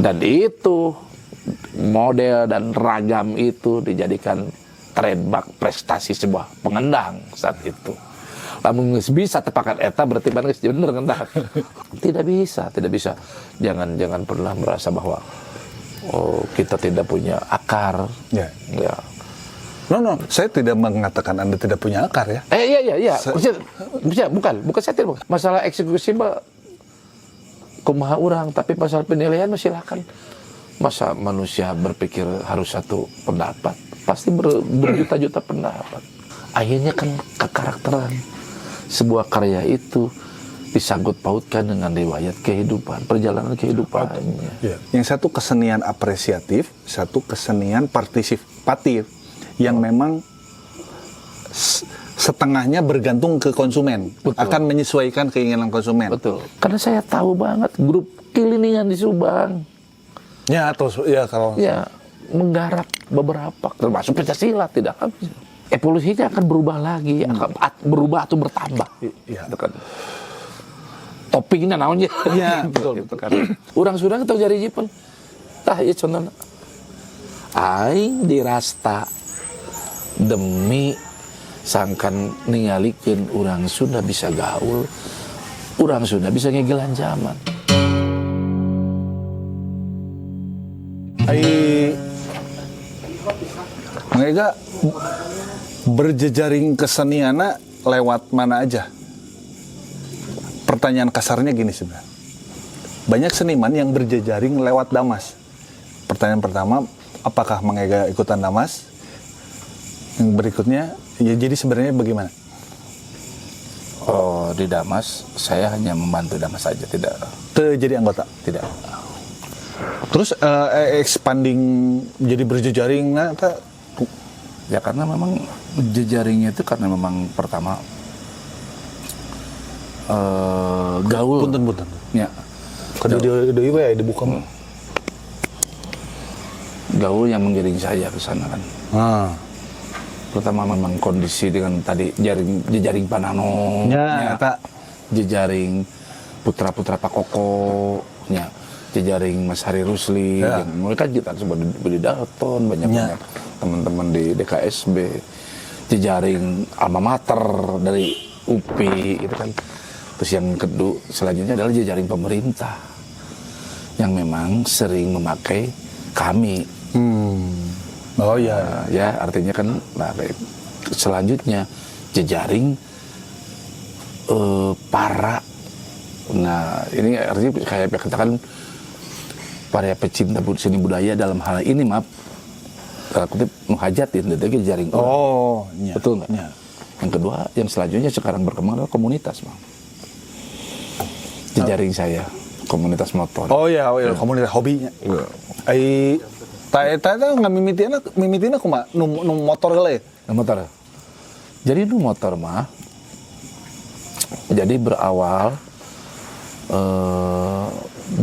Dan itu model dan ragam itu dijadikan trademark prestasi sebuah pengendang saat itu. Lamun geus bisa tepakan eta berarti ban geus bener ngendang. Tidak bisa. Jangan pernah merasa bahwa kita tidak punya akar. Ya. No, saya tidak mengatakan Anda tidak punya akar ya. Iya. Bukan saya tidak. Masalah eksekusi mah kumaha urang, tapi masalah penilaian mah silakan. Masa manusia berpikir harus satu pendapat, pasti berjuta-juta pendapat. Akhirnya kan kekarakteran sebuah karya itu disangkut pautkan dengan riwayat kehidupan, perjalanan kehidupannya. Yang satu kesenian apresiatif, satu kesenian partisipatif yang memang setengahnya bergantung ke konsumen. Betul. Akan menyesuaikan keinginan konsumen. Betul. Karena saya tahu banget grup Kiliningan di Subang. Kalau menggarap beberapa, termasuk Pancasila tidak habis. Evolusinya akan berubah lagi, akan berubah atau bertambah. Toppingnya naonnya. Iya, betul. Urang-urang teu jari jipen. Tah ieu contohna. Aing dirasta demi sangkan ningalikeun urang Sunda bisa gaul, urang Sunda bisa ngegelan zaman. Mangga berjejaring keseniana lewat mana aja? Pertanyaan kasarnya gini sebenarnya. Banyak seniman yang berjejaring lewat Damas. Pertanyaan pertama, apakah Mangga ikutan Damas? Yang berikutnya, ya jadi sebenarnya bagaimana? Di Damas, saya hanya membantu Damas saja, tidak jadi anggota? Tidak. Terus expanding jadi berjejaring, ya karena memang jejaringnya itu karena memang pertama gaul. Punten. Ya. Kada dibuka. Gaul yang menggiring saya ke sana kan. Pertama memang kondisi dengan tadi jejaring Panano, jejaring putra-putra Pak Koko, jejaring Mas Hari Rusli, mereka kita sebut Budi Dalton, banyak teman-teman di DKSB, jejaring alma mater dari UPI, itu kan. Terus yang kedua selanjutnya adalah jejaring pemerintah yang memang sering memakai kami. Artinya kan selanjutnya jejaring para ini artinya kayak katakan para pecinta seni budaya dalam hal ini kutip menghajatin dari jejaring betul nggak? Yang kedua yang selanjutnya sekarang berkembang adalah komunitas jejaring saya komunitas motor. Komunitas hobinya. Eta ngamimitieuna kumaha? Nu motor heula ya? Motor. Jadi nu motor mah jadi berawal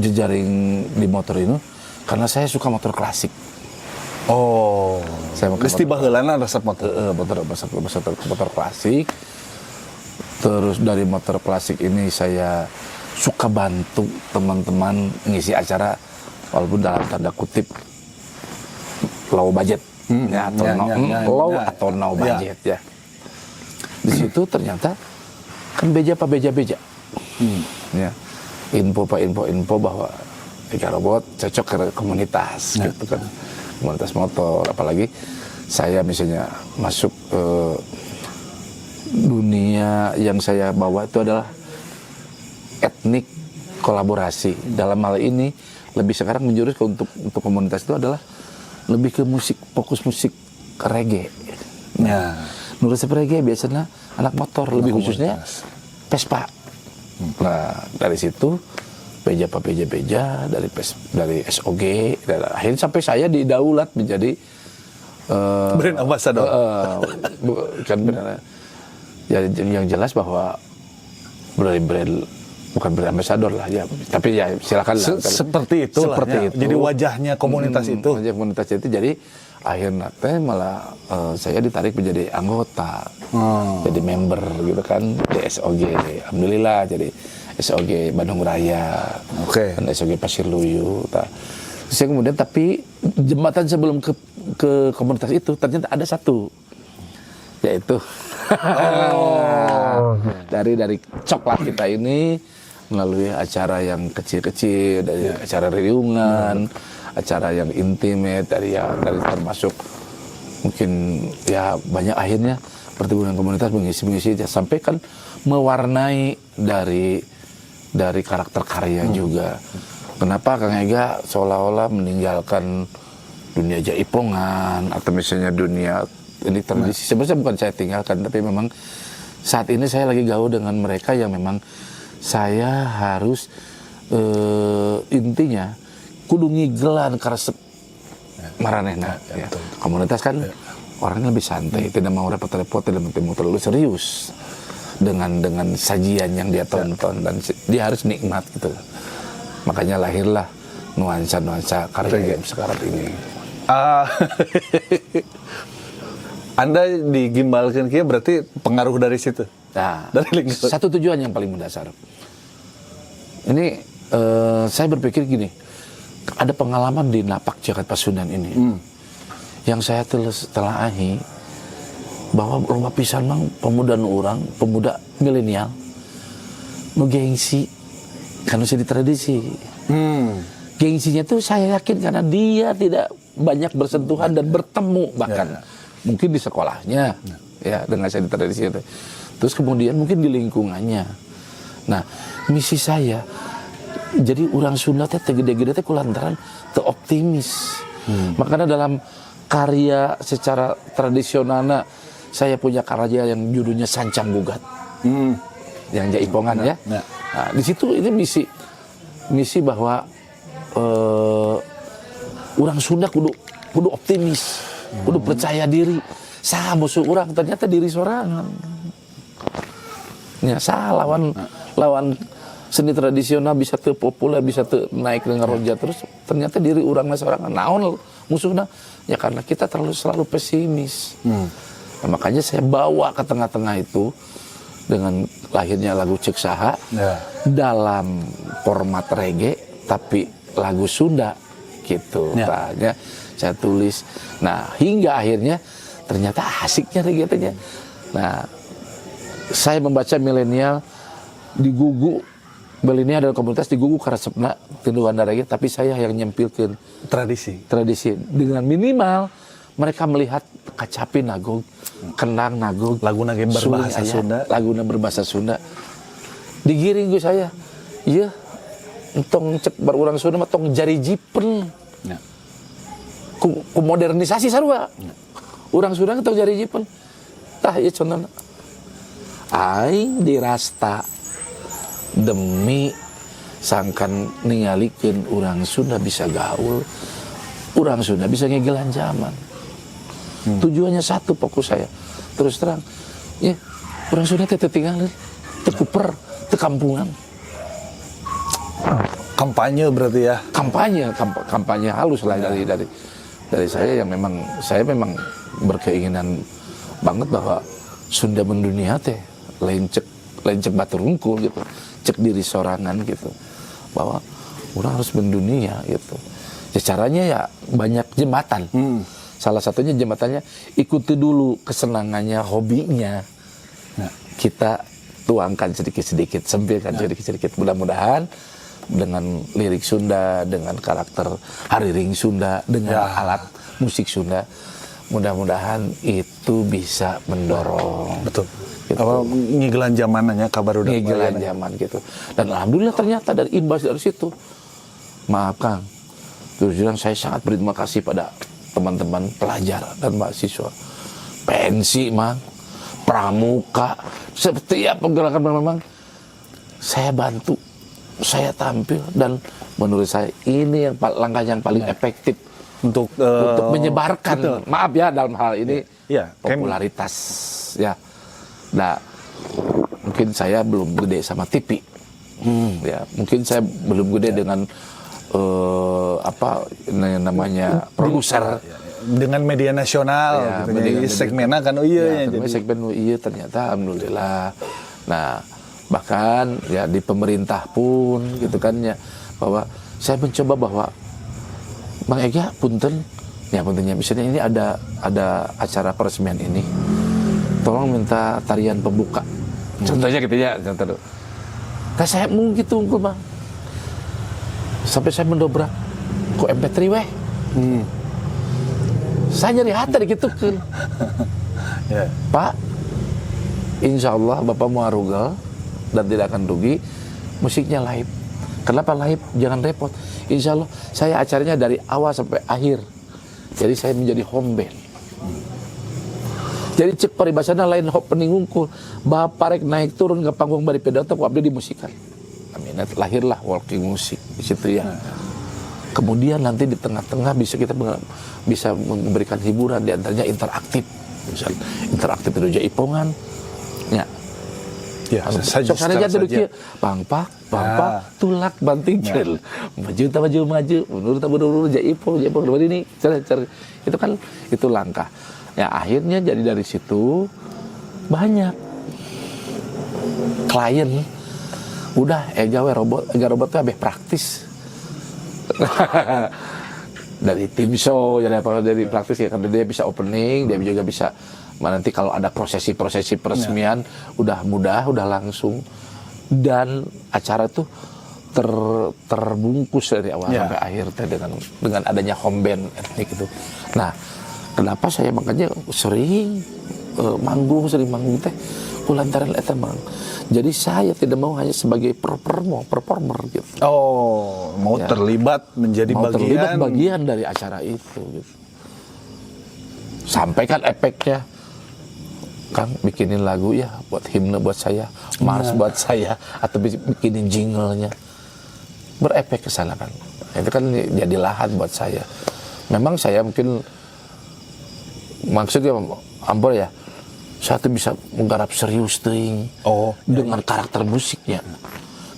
jejaring di motor itu karena saya suka motor klasik. Saya mesti baheulana resep motor. Motor klasik. Terus dari motor klasik ini saya suka bantu teman-teman ngisi acara walaupun dalam tanda kutip low budget atau no budget ya. Di situ ternyata kan beja ya info bahwa Eka Robot cocok ke komunitas gitu kan, komunitas motor. Apalagi saya misalnya masuk dunia yang saya bawa itu adalah etnik kolaborasi. Dalam hal ini lebih sekarang menjurus ke untuk komunitas itu adalah lebih ke musik, fokus musik reggae. Menurut saya reggae biasanya anak motor, lebih khususnya Vespa. Nah dari situ beja dari SOG, akhirnya sampai saya didaulat menjadi brand ambassador. Yang jelas bahwa brand bukan brand ambassador lah ya, tapi ya silakan lah. Seperti itu. Jadi wajahnya komunitas itu. Wajah komunitas itu. Jadi akhirnya malah saya ditarik menjadi anggota, jadi member gitu kan di SOG. Alhamdulillah jadi SOG Bandung Raya, dan SOG Pasir Luyu. Saya kemudian tapi jembatan sebelum ke komunitas itu ternyata ada satu, yaitu dari coklat kita ini melalui acara yang kecil-kecil, dari acara riungan, acara yang intimate, dari termasuk mungkin ya banyak akhirnya pertemuan komunitas mengisi sampai kan mewarnai dari karakter karya juga. Kenapa Kang Ega seolah-olah meninggalkan dunia jaipongan atau misalnya dunia ini tradisi? Sebenarnya bukan saya tinggalkan, tapi memang saat ini saya lagi gaul dengan mereka yang memang saya harus intinya kudu ngigelan karesep maranehna. Ya. Komunitas kan orangnya lebih santai, tidak mau repot-repot, tidak mau terlalu serius dengan sajian yang dia tonton, dan dia harus nikmat gitu. Makanya lahirlah nuansa karya yang sekarang ini. Anda digimbalkan kia berarti pengaruh dari situ. Nah, dari lingkungan. Satu tujuan yang paling mendasar. Ini saya berpikir gini, ada pengalaman di Napak Jagat Pasundan ini yang saya telaahi bahwa rumah pisan mang pemuda milenial nu gengsi karena di tradisi. Gengsinya tuh saya yakin karena dia tidak banyak bersentuhan dan bertemu bahkan mungkin di sekolahnya ya dengan saya di tradisi itu. Terus kemudian mungkin di lingkungannya. Nah, misi saya jadi orang Sunda teh gede-gede teh kulantaran teu optimis. Makanya dalam karya secara tradisionalna saya punya karya yang judulnya Sancang Gugat. Yang jaipongan ya. Nah, di situ ini misi bahwa orang Sunda kudu optimis, kudu percaya diri. Saha musuh orang ternyata diri sorangan. Ya, salah lawan seni tradisional bisa teu populer, bisa teu naik dengan roja terus ternyata diri urang sorangan. Naon musuhna? Ya karena kita selalu pesimis. Nah, makanya saya bawa ke tengah-tengah itu dengan lahirnya lagu Ceuk Saha dalam format reggae tapi lagu Sunda gitu. Tanya saya tulis. Nah, hingga akhirnya ternyata asiknya reggae-nya. Nah, saya membaca milenial digugu, milenial adalah komunitas digugu karesepna tinduan reggae, tapi saya yang nyempilkan tradisi dengan minimal mereka melihat kacapi nagog, kenang nagog, laguna berbahasa Sunda, laguna berbahasa Sunda. Digiring gue saya, iya, entong cek berurang Sunda mah tong jari jipen, ku modernisasi sarua, urang Sunda tong jari jipen, tah iya contohna. Aing dirasta demi sangkan ningalikeun urang Sunda bisa gaul, urang Sunda bisa ngegelan zaman. Tujuannya satu fokus saya. Terus terang, ya urang Sunda teh tinggalin, teu kuper, teu kampungan. Kampanye berarti ya? Kampanye halus lah dari saya yang saya memang berkeinginan banget bahwa Sunda mendunia teh lain cek batur unggul gitu, cek diri sorangan gitu, bahwa orang harus mendunia gitu. Ya caranya ya banyak jembatan. Salah satunya jembatannya ikuti dulu kesenangannya, hobinya. Kita tuangkan sedikit-sedikit, sempilkan sedikit-sedikit. Mudah-mudahan dengan lirik Sunda, dengan karakter hariring Sunda, dengan alat musik Sunda, mudah-mudahan itu bisa mendorong. Betul. Gitu. Apa ngigelan zamannya kabar udah ngigelan zaman gitu. Dan alhamdulillah ternyata dari imbas dari situ, maaf Kang, terus bilang saya sangat berterima kasih pada teman-teman pelajar dan mahasiswa, pensi Mang, pramuka, setiap penggerakan memang saya bantu, saya tampil, dan menurut saya ini yang langkah yang paling efektif untuk menyebarkan, betul. Maaf ya dalam hal ini popularitas ya. Nah, mungkin saya belum gede sama TV, ya mungkin saya belum gede dengan apa namanya produser, dengan media nasional, gitu. Jadi segmennya kan jadi segmen ternyata alhamdulillah. Nah, bahkan ya di pemerintah pun gitu kan ya, bahwa saya mencoba bahwa Bang Ega, punten, ya puntennya misalnya ini ada acara peresmian ini, tolong minta tarian pembuka. Contohnya gitu ya, contoh. Nah, saya mungkin gitu unggul Bang. Sampai saya mendobrak ke MP3 weh. Saya nyari hati gitu kan. Pak, insya Allah Bapak mau arugal dan tidak akan rugi, musiknya live. Kenapa live? Jangan repot. Insya Allah saya acaranya dari awal sampai akhir. Jadi saya menjadi home band. Jadi cek paribasana lain opening unggul. Bapak rek naik turun ke panggung bari pedato ku abdi di musikan. Amin. Lahirlah walking music di situ ya. Kemudian nanti di tengah-tengah kita bisa memberikan hiburan, di antaranya interaktif. Misal interaktif itu Jaipongan. Ya. Ya, saja saja. Pangpak, tulak banting cel. Maju, mundur Jaipong ini. Itu kan itu langkah. Ya akhirnya jadi dari situ banyak klien udah Ega robot tuh abis praktis. Dari tim show jadi apa dari praktis ya, karena dia bisa opening, dia juga bisa nanti kalau ada prosesi peresmian udah mudah, udah langsung, dan acara tuh terbungkus dari awal sampai akhir dengan adanya home band etnik itu. Nah, kenapa saya makanya sering manggung teh kulantaran eta Mang. Jadi saya tidak mau hanya sebagai performer gitu. Oh, mau terlibat menjadi bagian dari acara itu gitu. Sampai kan efeknya Kang bikinin lagu ya buat himne buat saya, mars buat saya, atau bikinin jinglenya. Berefek ke sana kan. Itu kan jadi lahan buat saya. Memang saya mungkin maksudnya ampun ya, saya tuh bisa menggarap serius dengan karakter musiknya.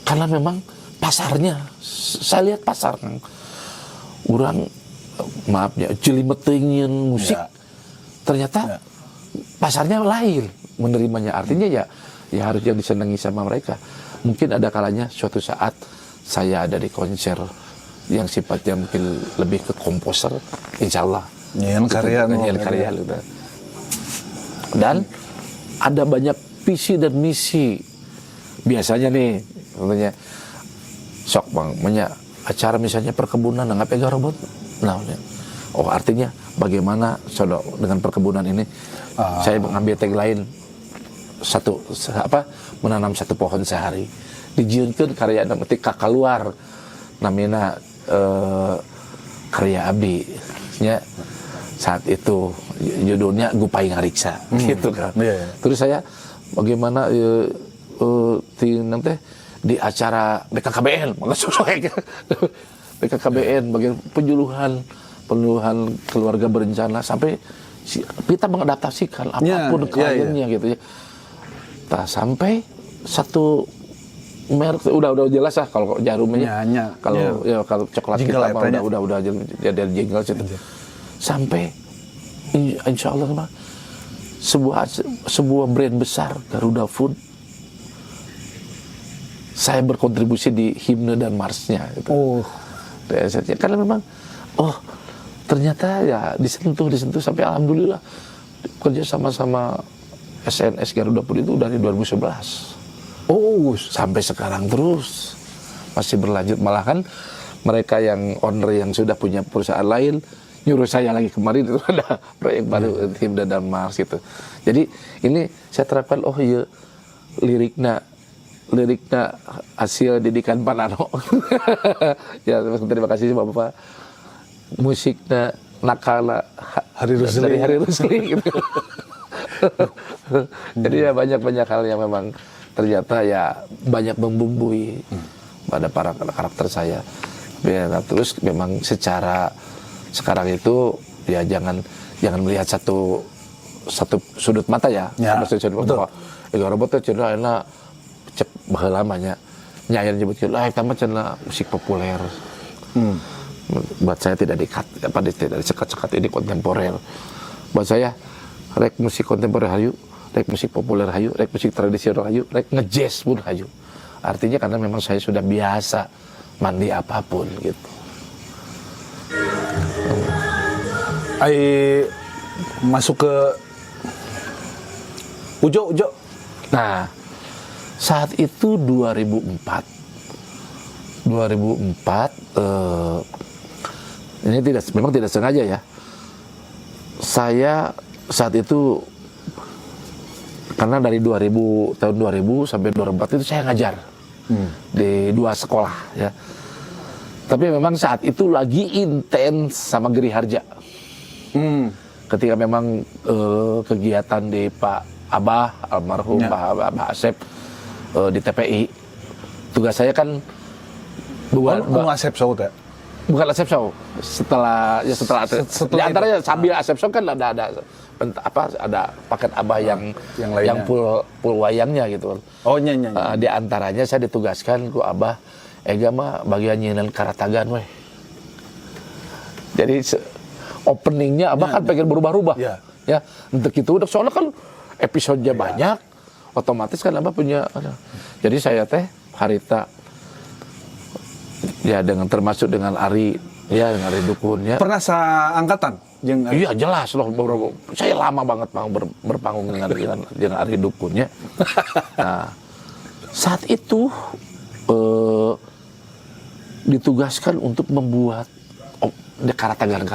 Karena memang pasarnya, saya lihat pasar kan. Orang maafnya jelimetengin musik. Ternyata pasarnya lain menerimanya. Artinya ya harus yang disenangi sama mereka. Mungkin ada kalanya suatu saat saya ada di konser yang sifatnya mungkin lebih ke komposer, insya Allah. Nyanyian karya. Dan ada banyak visi dan misi. Biasanya nih, contohnya sok Bang, acara misalnya perkebunan nggak pegang robot. Nah, oh artinya bagaimana dengan perkebunan ini saya mengambil tagline menanam satu pohon sehari. Dijieunkeun karya ketika keluar namina karya abdi nya saat itu judulnya Gupai Ngariksa gitu kan. Terus saya bagaimana nanti di acara BKKBN maka sosok BKKBN bagian penyuluhan keluarga berencana sampai kita mengadaptasikan apapun kliennya gitu ya. Nah, sampai satu merek udah jelas lah kalau jarumnya. Kalau coklat kita mah udah jadi jingle gitu. Sampai insya Allah sebuah brand besar Garuda Food saya berkontribusi di himne dan marsnya gitu. Karena memang ternyata ya disentuh sampai alhamdulillah kerja sama SNS Garuda Food itu dari 2011 sampai sekarang terus masih berlanjut. Malah kan mereka yang owner yang sudah punya perusahaan lain nyuruh saya lagi kemarin itu ada proyek baru himne dan mars gitu. Jadi ini saya terapkan liriknya hasil didikan Panano. Ya terima kasih Bapak. Musiknya nakala Hari Rusli gitu. Jadi ya banyak hal yang memang ternyata ya banyak membumbui pada para karakter saya. Ya, terus memang secara sekarang itu ya jangan melihat satu sudut mata ya. Robot itu cenah enak cek baheula lamanya. Nya nyebutkeun eta mah cenah musik populer. Buat saya tidak disekat-sekat ini kontemporer. Buat saya rek musik kontemporer hayu, rek musik populer hayu, rek musik tradisional hayu, rek ngejazz pun hayu. Artinya karena memang saya sudah biasa mandi apapun gitu. masuk ke Ujo. Nah, saat itu 2004 ini memang tidak sengaja ya. Saya saat itu karena dari tahun 2000 sampai 2004 itu saya ngajar di 2 sekolah ya. Tapi memang saat itu lagi intens sama Geri Harja. Ketika memang kegiatan di Pak Abah almarhum Pak Asep di TPI, tugas saya kan bukan Asep Show ya? Bukan Asep Show. Setelah di antaranya sambil Asep Show kan ada paket Abah yang full wayangnya gitu. Oh iya. Di antaranya saya ditugaskan ku Abah ega mah bagian nyinan karatagan weh. Jadi openingnya Abah kan pengen berubah-ubah. Ya, untuk itu soalnya kan episodenya banyak, otomatis kan Abah punya. Jadi saya harita ya termasuk dengan Ari Dukun ya. Pernah seangkatan? Iya jelas loh, saya lama banget berpanggung dengan Ari Dukun ya. Nah, saat itu ditugaskan untuk membuat karatagan.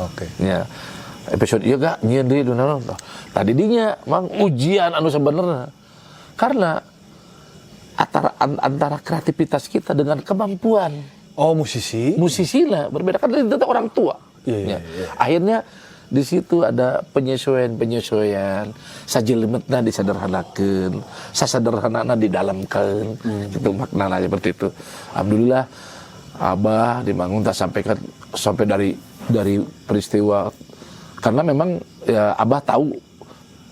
Oke. Ya. Episode iya gak nyendiri tadi dinya mang ujian anu sebenarnya karena antara kreativitas kita dengan kemampuan musisi lah berbeda kan itu orang tua. Iya. Akhirnya di situ ada penyesuaian sajilimetna disederhanakeun sasederhanana didalamkeun itu maknanya seperti itu. Alhamdulillah Abah dibangun tak sampai dari peristiwa karena memang ya, Abah tahu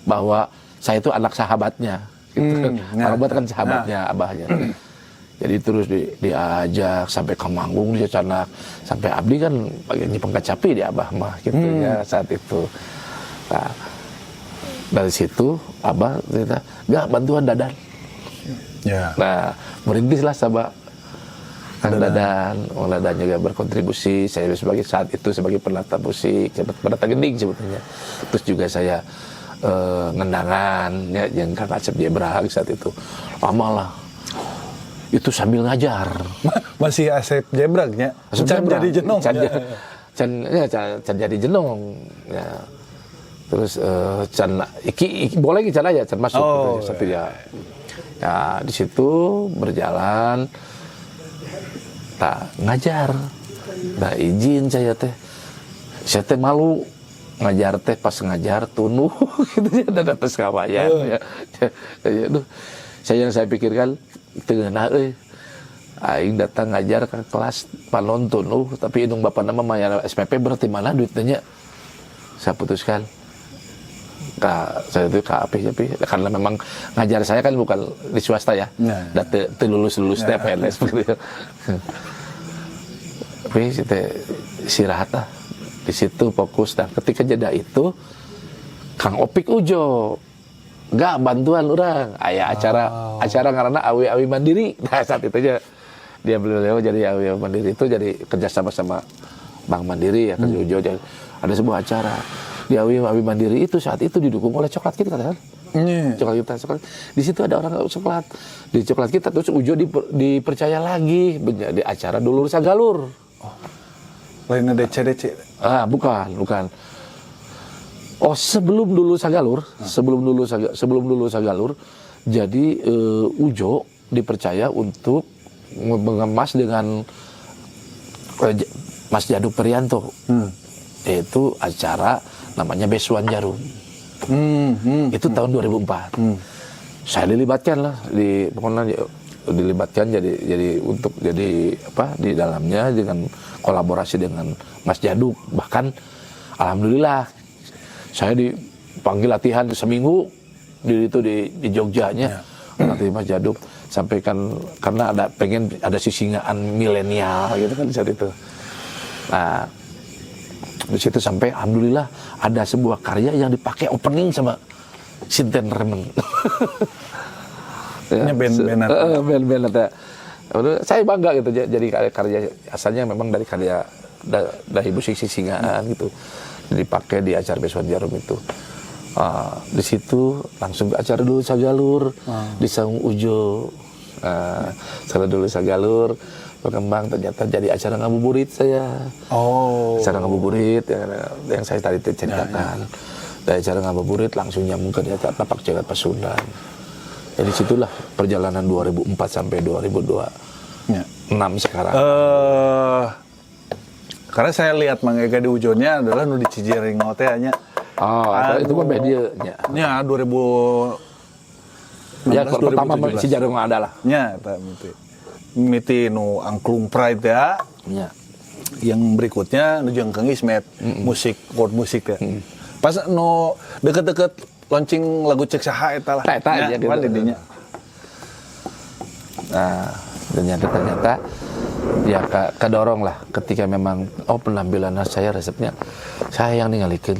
bahwa saya itu anak sahabatnya gitu. Abah kan sahabatnya Abahnya. Jadi terus diajak sampai ke manggung dia canak sampai Abdi kan bagian pengkacapi di Abah mah gitu ya saat itu. Nah, dari situ Abah cerita, "Gak bantuan Dadan." Ya. Nah, merintislah Sabah Kang Dadan juga berkontribusi. Saya sebagai penata musik, penata gending sebetulnya. Terus juga saya ngendangan ya, yang Kang Asep Jebrang saat itu. Lama lah. Itu sambil ngajar. Masih Asep Jebrang ya? Can jadi jenong. Can jadi jenong. Ya. Terus boleh Can aja, Can masuk gitu, tapi ya di situ berjalan. Ngajar. Nah izin saya malu ngajar pas ngajar tunuh gitu ya ada tes kawayan ya. Saya pikirkan tengah aing datang ngajar ke kelas panon tunuh tapi indung bapak nama maya SPP berarti mana duitnya saya putuskan saya itu tapi karena memang ngajar saya kan bukan di swasta ya. Lulus TPNS begitu. Tapi istirahat lah. Di situ fokus dan ketika jeda itu Kang Opik Ujo enggak bantuan orang aya acara ngaranna Awi Mandiri. Nah saat itu aja dia beliau jadi Awi Mandiri itu jadi kerjasama sama Bank Mandiri ya kan Ujo ada sebuah acara di Awi Mandiri itu saat itu didukung oleh Coklat Kita kan. Coklat. Di situ ada orang coklat. Di Coklat Kita terus Ujo dipercaya lagi menjadi acara Dulur Sagalur. Lain DC. Bukan. Sebelum Dulur Sagalur, jadi Ujo dipercaya untuk mengemas dengan Mas Jadu Prianto. Yaitu acara namanya Besuan Jarum. Itu tahun 2004. Saya dilibatkan lah dilibatkan jadi di dalamnya dengan kolaborasi dengan Mas Jaduk. Bahkan alhamdulillah saya dipanggil latihan seminggu di Jogjanya latih Mas Jaduk sampaikan karena pengen ada sisingaan milenial gitu kan saat itu. Nah di situ sampai alhamdulillah ada sebuah karya yang dipakai opening sama Sinten Remen. Ya, band-band ya. Saya bangga gitu jadi karya asalnya memang dari karya dari musik Sisingaan gitu, dipakai di acara Besuan Jarum itu. Di situ langsung ke acara dulu Sagalur di Saung Ujo, acara dulu Sagalur, berkembang ternyata jadi acara ngabuburit saya. Acara ngabuburit yang saya tadi ceritakan. Dari acara ngabuburit langsung nyambung ke acara Tapak Jagat Pasundan. Jadi situlah perjalanan 2004 sampai 2026 sekarang. Karena saya lihat Mang Ega di Ujonya adalah nu di Cijiring teh nya. Itu mah media nya. Nya 2016 Ya pertama Cijarung ada lah. Nya eta miti nu angklung pride ya. Nya. Yang berikutnya nu jeung Kang Ismet, musik world musik ya. Pas nu deket-deket launching lagu Cek Saha eta lah. Eta gitu. Nah, ternyata ya kadorong lah ketika memang penampilan saya resepnya saya yang ningalikeun.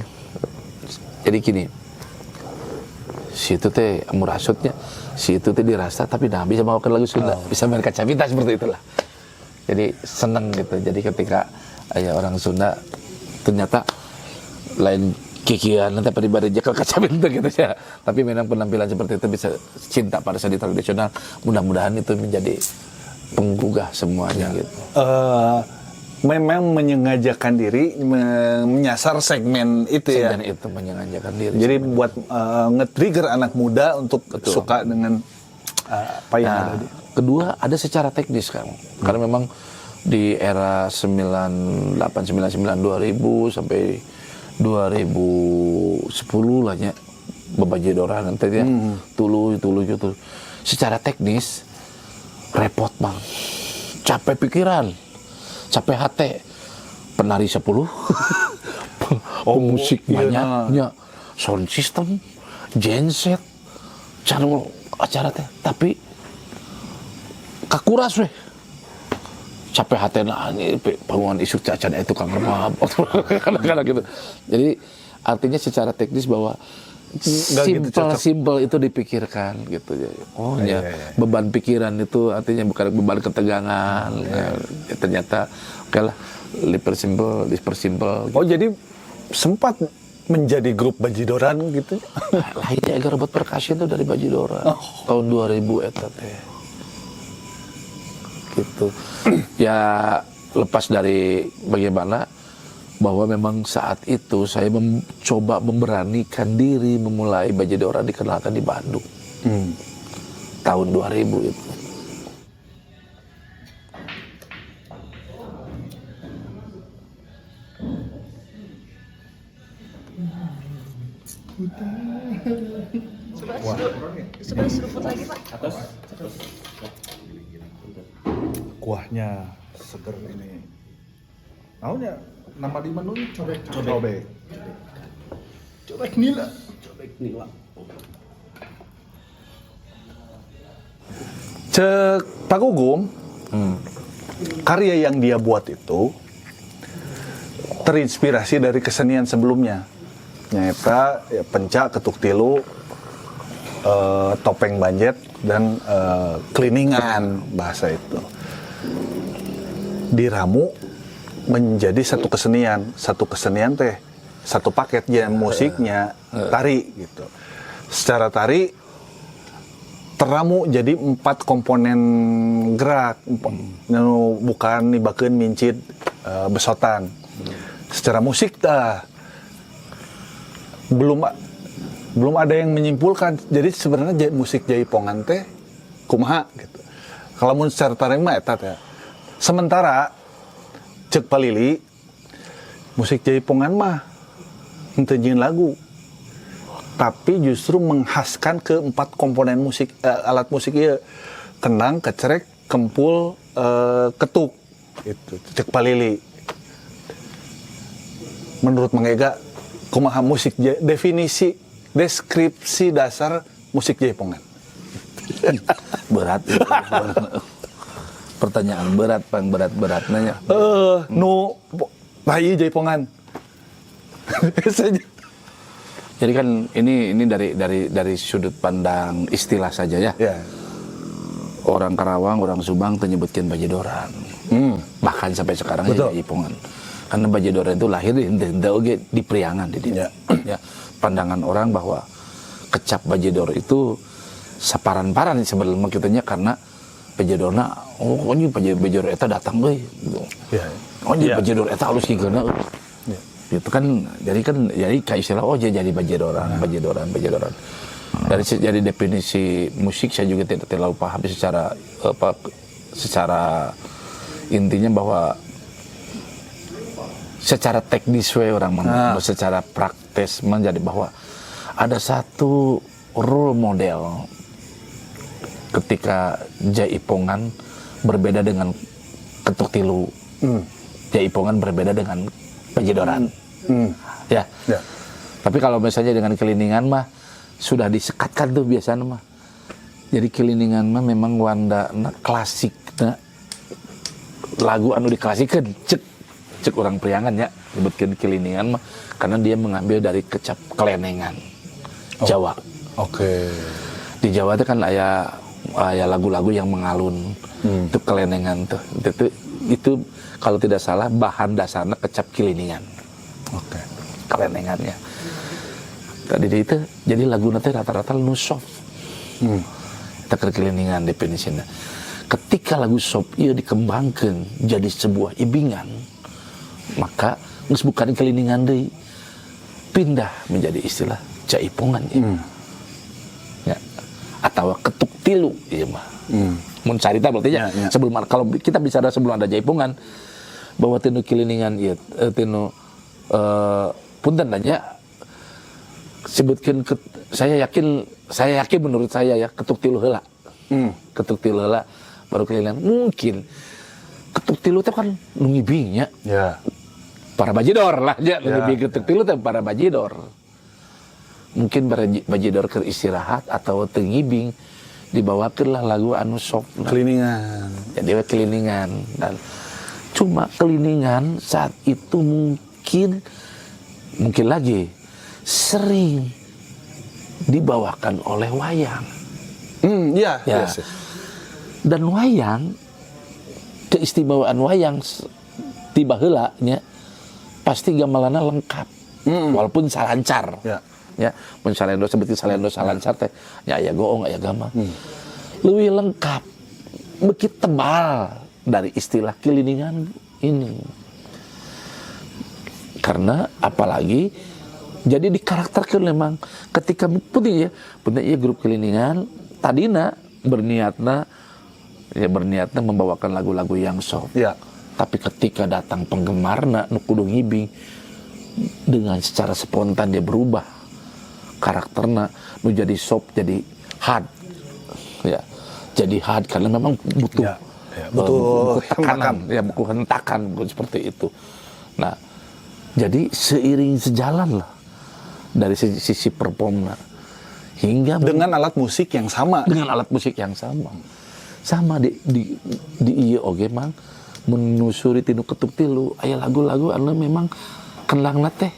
Jadi gini. Si itu teh murasutnya, si itu teh dirasa tapi nah bisa bawakan lagu Sunda, bisa main kacamata seperti itulah. Jadi seneng gitu. Jadi ketika ada orang Sunda ternyata lain kikian nanti pribadi jekel kacamata gitu ya. Tapi memang penampilan seperti itu bisa cinta pada seni tradisional. Mudah-mudahan itu menjadi penggugah semuanya gitu. Memang menyengajakan diri menyasar segmen itu ya. Segmen itu menyengajakan diri. Jadi buat nge-trigger anak muda untuk suka dengan apa yang ada di. Kedua ada secara teknis kan. Karena memang di era 98, 99, 2000 sampai 2010 lah ya bebajidoran nanti ya tulu gitu. Secara teknis repot bang, capek pikiran, capek hati, penari 10 pemusik banyaknya, sound system, genset, channel acara teh, tapi kakuras weh. Capek hati ini panggungan isu cacan itu kang rebab kadang-kadang gitu. Jadi artinya secara teknis bahwa simple itu dipikirkan gitu ya. Beban pikiran itu artinya bukan beban ketegangan. Ternyata oke lah dipersimple. Jadi sempat menjadi grup Bajidoran gitu. Lahirnya agar robot percussion itu dari Bajidoran tahun 2000 eta teh. Gitu. Ya lepas dari bagaimana bahwa memang saat itu saya mencoba memberanikan diri memulai Bajidoran dikenalkan di Bandung. Tahun 2000 itu. Coba seruput lagi Pak. Atas. Kuahnya seger ini. Naunya nama di menu cobek. Cobek nila. Cek Pak Gugum, karya yang dia buat itu terinspirasi dari kesenian sebelumnya. Nyata ya, pencak, ketuk tilu, topeng banjet dan kliningan bahasa itu diramu menjadi satu kesenian teh satu paket ya musiknya tari gitu. Secara tari teramu jadi 4 komponen gerak, bukan nibakeun mincit besotan. Secara musik belum ada yang menyimpulkan. Jadi sebenarnya musik Jaipongan teh kumaha gitu. Kalau mun secara tari mah eta teh. Sementara cek palili musik Jaipongan mah henteu jeung lagu. Tapi justru menghaskan ke 4 komponen musik alat musik ieu. Kendang, kecerek, kempul, ketuk. Itu cek palili. Menurut Mang Ega kumaha musik deskripsi dasar musik Jaipongan. Berat. Pertanyaan berat, Bang, berat nanya. Bayi Jaipongan. Jadi kan ini dari sudut pandang istilah saja ya. Orang Karawang, orang Subang menyebutkan Bajidoran. Bahkan sampai sekarang ya Jaipongan. Karena Bajidor itu lahir di Priangan di Ya. ya. Pandangan orang bahwa kecap Bajidor itu saparan-paran sebelum kitanya karena Bajidorna ini Bajidor eta datang euy gitu. Ya. Bajidor eta halus kigeuna. Ya. Itu kan jadi kayak istilah jadi Bajidoran. Dari definisi musik saya juga tidak terlalu paham secara intinya bahwa secara teknis secara praktis menjadi bahwa ada satu role model ketika Jaipongan berbeda dengan Ketuk Tilu. Jaipongan berbeda dengan Bajidoran. Ya. Tapi kalau misalnya dengan Keliningan mah sudah disekatkan tuh biasanya mah. Jadi Keliningan mah memang wanda klasik lagu anu diklasikan cek orang Priangan ya disebutkan Keliningan mah karena dia mengambil dari kecap kelenengan Jawa. Oke. Di Jawa itu kan aya lagu-lagu yang mengalun. Itu kelenengan tuh. Itu kalau tidak salah bahan dasarnya kecap Keliningan. Oke. Kelenengannya. Tadi itu jadi lagu nanti rata-rata nu soft. Kita Keliningan definisinya. Ketika lagu soft itu dikembangkan jadi sebuah ibingan, maka geus bukan Keliningan deui, pindah menjadi istilah Jaipongan ya. Atau Ketuk Tilu ieu mah. Mun carita berarti ya. Sebelum kalau kita bicara sebelum ada Jaipongan bahwa tinu Keliningan ieu tinu punten aja sebutkan saya yakin menurut saya ya Ketuk Tilu heula. Ketuk Tilu heula baru Keliningan. Mungkin Ketuk Tilu itu kan nu ngibing nya. Ya. Para Bajidor lah ya, ngibing Ketuk Tilu teh para Bajidor. Mungkin Bajidor ke istirahat atau teu ngibing dibawakeunlah lagu anu soft. Keliningan. Jadi Keliningan dan cuma Keliningan saat itu mungkin lagi sering dibawakan oleh wayang. Iya. Ya. Dan wayang, keistimewaan wayang tiba heula nya pasti gamelanna lengkap. Walaupun salancar. Ya, mun salendo seperti salendo salancar teh nya aya goong aya gama. Leuwih lengkap. Begitu tebal dari istilah Keliningan ini. Karena apalagi jadi dikarakterkan memang ketika punya grup Keliningan tadina berniatna membawakan lagu-lagu yang soft. Ya. Tapi ketika datang penggemarna nu kudu ngibing dengan secara spontan dia berubah karakterna nu jadi soft jadi hard. Ya. Jadi hard karena memang butuh butuh tekanan, butuh hentakan seperti itu. Nah, jadi seiring sejalan lah dari sisi performnya hingga dengan alat musik yang sama. Sama di ieu oge mang menusuri tinu Ketuk Tilu aya lagu-lagu anu memang kendangna teh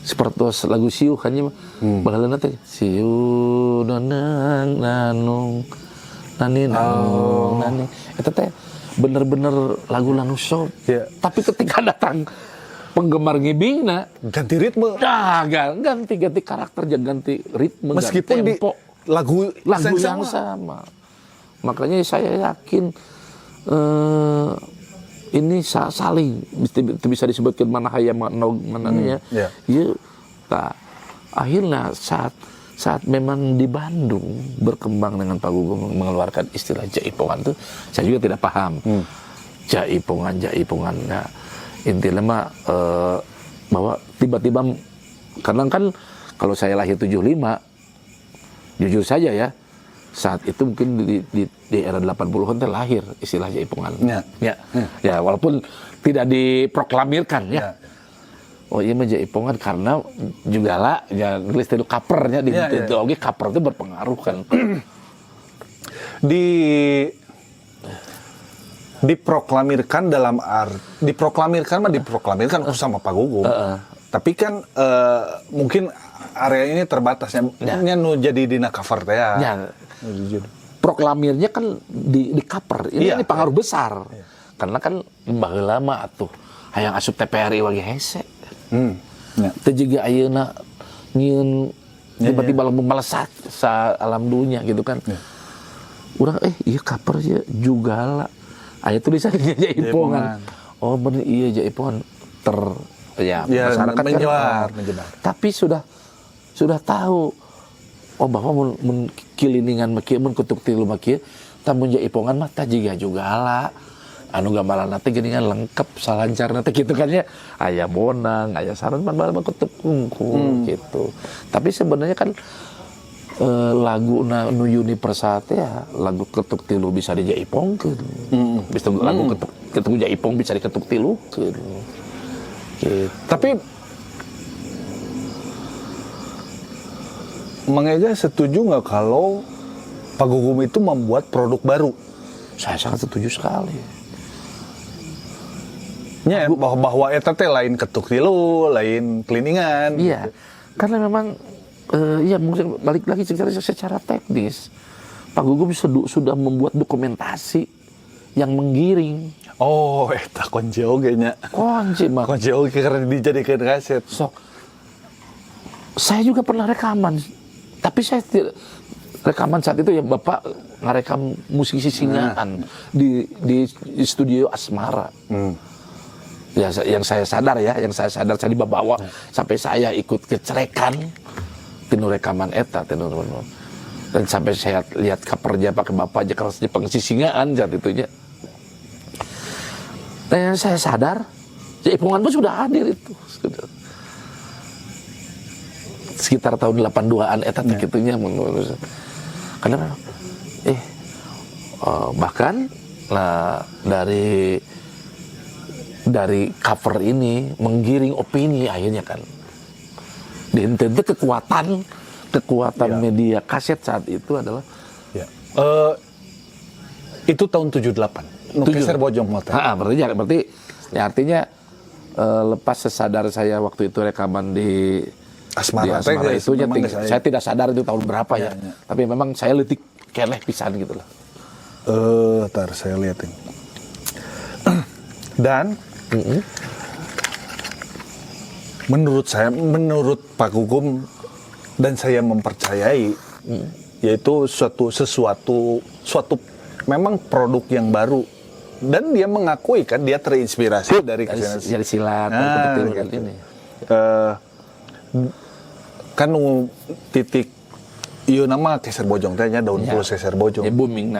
seperti lagu Siu kan nya baheulana teh Siu nanang nanung nani eta teh bener-bener lagu lanu soft. Tapi ketika datang penggemar ngibingna ganti ritme. Ganti karakter, ganti ritme, meskipun ganti tempo. Di lagu yang sama. Makanya saya yakin ini saling bisa disebutkan mana hayam mananya. Ya. Akhirnya saat memang di Bandung berkembang dengan Pak Gugum mengeluarkan istilah Jaipongan itu saya juga tidak paham. Jaipongan. Nah, intinya mah bahwa tiba-tiba karena kan kalau saya lahir 75 jujur saja ya saat itu mungkin di era 80-an lahir istilah Jaipongan. Ya, walaupun tidak diproklamirkan ya. Oh iya mah Jaipongan karena juga lah ya geus teh kapernya di oge kaper itu berpengaruh kan. Diproklamirkan sama Pak Gugum. Tapi kan mungkin area ini terbatas nya nu jadi dina cover teh ya. Proklamirnya kan di cover. Ini pengaruh besar. karena kan baheula mah atuh hayang asup TPRI wage hese. Ya. Teu jiga ayeuna nyieun tiba-tiba lamun melesat sa alam dunia gitu kan. Ya. Urang ieu kaper ya Jugala. Aya tulisannya Jaipongan. Oh bener iya Jaipongan masyarakat menyebar. Tapi sudah tahu bahwa mun kiliningan mah kieu mun kutuk tilu mah kieu tamun Jaipongan mah tah jiga Jugala. Anu gambaranna teh geuningan lengkap salancarna teh kitu kan ya. Aya bonang, aya saran mah kutuk kungku gitu. Tapi sebenarnya kan lagu nu universal teh ya lagu ketuk tilu bisa dijaipongkeun. Bisa lagu ketuk jaipong bisa diketuk tilukeun. Gitu. Tapi Mang Ega setuju nggak kalau Pak Gugum itu membuat produk baru? Saya sangat setuju sekali. Ya, bahwa eta teh lain ketuk tilu, lain cleaningan. Iya, karena memang ya mungkin balik lagi secara teknis, Pak Gugum sudah membuat dokumentasi yang menggiring. Oh, eta kunci oge nya. Kunci mah. Kunci oge karena dijadikan kaset. So, saya juga pernah rekaman, tapi saya tidak rekaman saat itu ya Bapak ngarekam musisi Singaan di studio Asmara. Ya, yang saya sadar saya dibawa sampai saya ikut kecerekan tinu rekaman eta dan sampai saya lihat kapernya pakai Bapak aja kalau pengisi Singaan saat itunya. Dan saya sadar Jaipongan pun sudah hadir itu sekitar tahun 82-an eta kitunya karena bahkan dari cover ini menggiring opini akhirnya kan. Dan tentu kekuatan media kaset saat itu adalah itu tahun 78. Keser Bojong motor. Berarti ya artinya lepas sesadar saya waktu itu rekaman di Asmara itu saya tidak sadar itu tahun berapa ya. Tapi memang saya letik keleh pisan gitu lah. Ntar saya liatin. Dan menurut Pak Gugum dan saya mempercayai yaitu sesuatu memang produk yang baru dan dia mengakui kan dia terinspirasi dari silat gitu. Ini. Kan titik ieu nama Keser Bojong teh nya daun pulus Keser Bojong. Ya booming.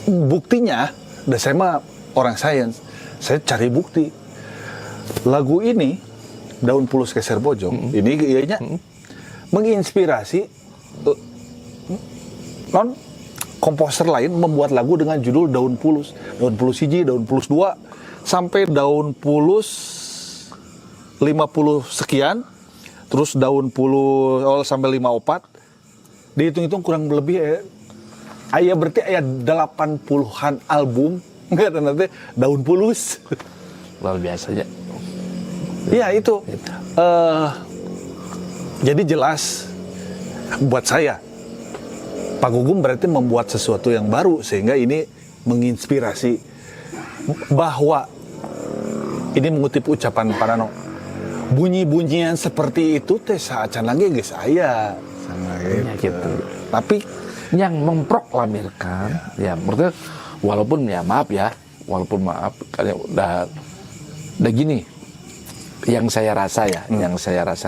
Buktinya, dan saya mah orang sains, saya cari bukti. Lagu ini daun pulus Keser Bojong, ini ianya menginspirasi komposer lain membuat lagu dengan judul daun pulus hiji, daun pulus 2 sampai daun pulus 50 sekian, terus daun pulus sampai 54. Dihitung-hitung kurang lebih berarti 80-an album enggak nanti daun pulus. Luar biasa ya. Iya itu. Jadi jelas buat saya Pak Gugum berarti membuat sesuatu yang baru sehingga ini menginspirasi bahwa ini mengutip ucapan Parano. Bunyi-bunyian seperti itu teh saacan lagi guys saya sama gitu. Tapi yang memproklamirkan ya menurut walaupun maaf kayak udah gini yang saya rasa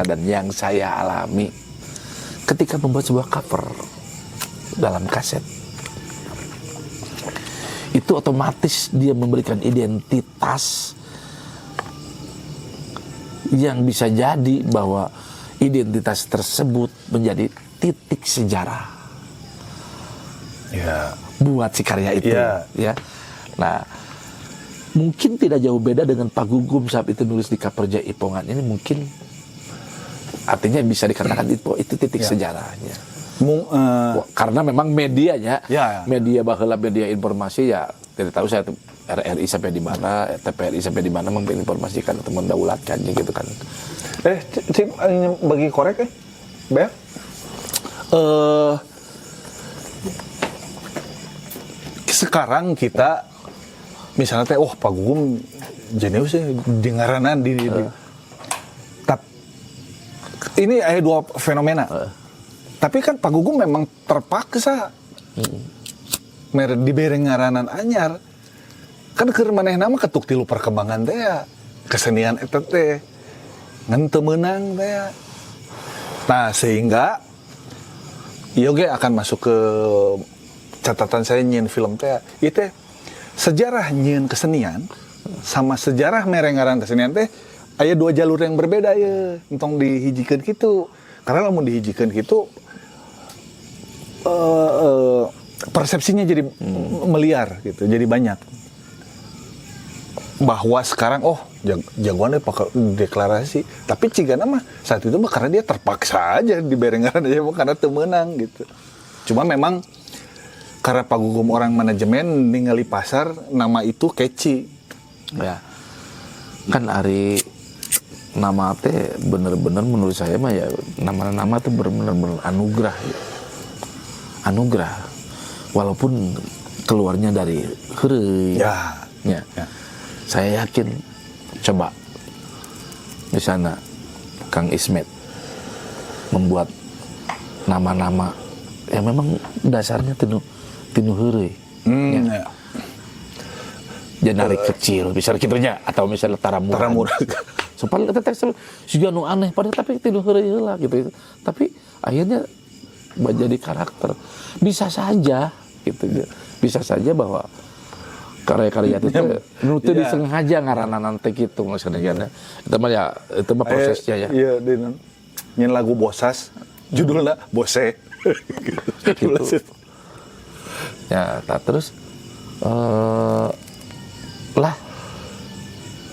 dan yang saya alami ketika membuat sebuah cover dalam kaset itu otomatis dia memberikan identitas yang bisa jadi bahwa identitas tersebut menjadi titik sejarah buat si karya itu ya. Nah, mungkin tidak jauh beda dengan Pak Gugum saat itu nulis di cover Jaipongan ini mungkin artinya bisa dikatakan itu titik sejarahnya. Karena memang medianya, media baheula media informasi ya tidak tahu saya RRI sampai di mana, TPRI sampai di mana menginformasikan atau mendaulatkannya gitu kan. Cip bagi korek sekarang kita misalnya teh, Pak Gugum jenius ya dengaranan di ini ada dua fenomena. Tapi kan Pak Gugum memang terpaksa diberi ngaranan anyar. Kan keur manehna mah ketuk tilu perkembangan teh ya. Kesenian eta teh ngan teu meunang teh ya. Nah, sehingga ieu ge akan masuk ke catatan saya nyieun film teh. Ieu teh sejarah nyieun kesenian sama sejarah merengaran kesenian teh aya dua jalur yang berbeda ya, entong dihijikeun kitu. Karena lamun dihijikeun kitu persepsinya jadi meliar gitu, jadi banyak. Bahwa sekarang jagoannya pakai deklarasi, tapi cigana mah saat itu mah karena dia terpaksa aja diberengaran aja karena teu meunang gitu. Cuma memang karena Pak Gugum orang manajemen ningali pasar, nama itu catchy. Ya. Kan Ari nama teh bener-bener menurut saya mah ya nama-nama tuh bener-bener anugerah ya. Anugerah walaupun keluarnya dari heureuy ya. Saya yakin coba di sana Kang Ismet membuat nama-nama yang memang dasarnya tinu heureuy ya. Jenari kecil bisa kitunya atau misalnya taramurah. Supaya kita teks juga nu aneh padahal tapi tinu heureuy heula gitu. Tapi akhirnya menjadi karakter. Bisa saja gitu. Bisa saja bahwa karya-karya itu nu teu disengaja ngaranan teh kitu maksudnya. Itu mah prosesnya ya. Iya, nyen lagu Bosas judulnya Bose. Gitu. Ya, terus lah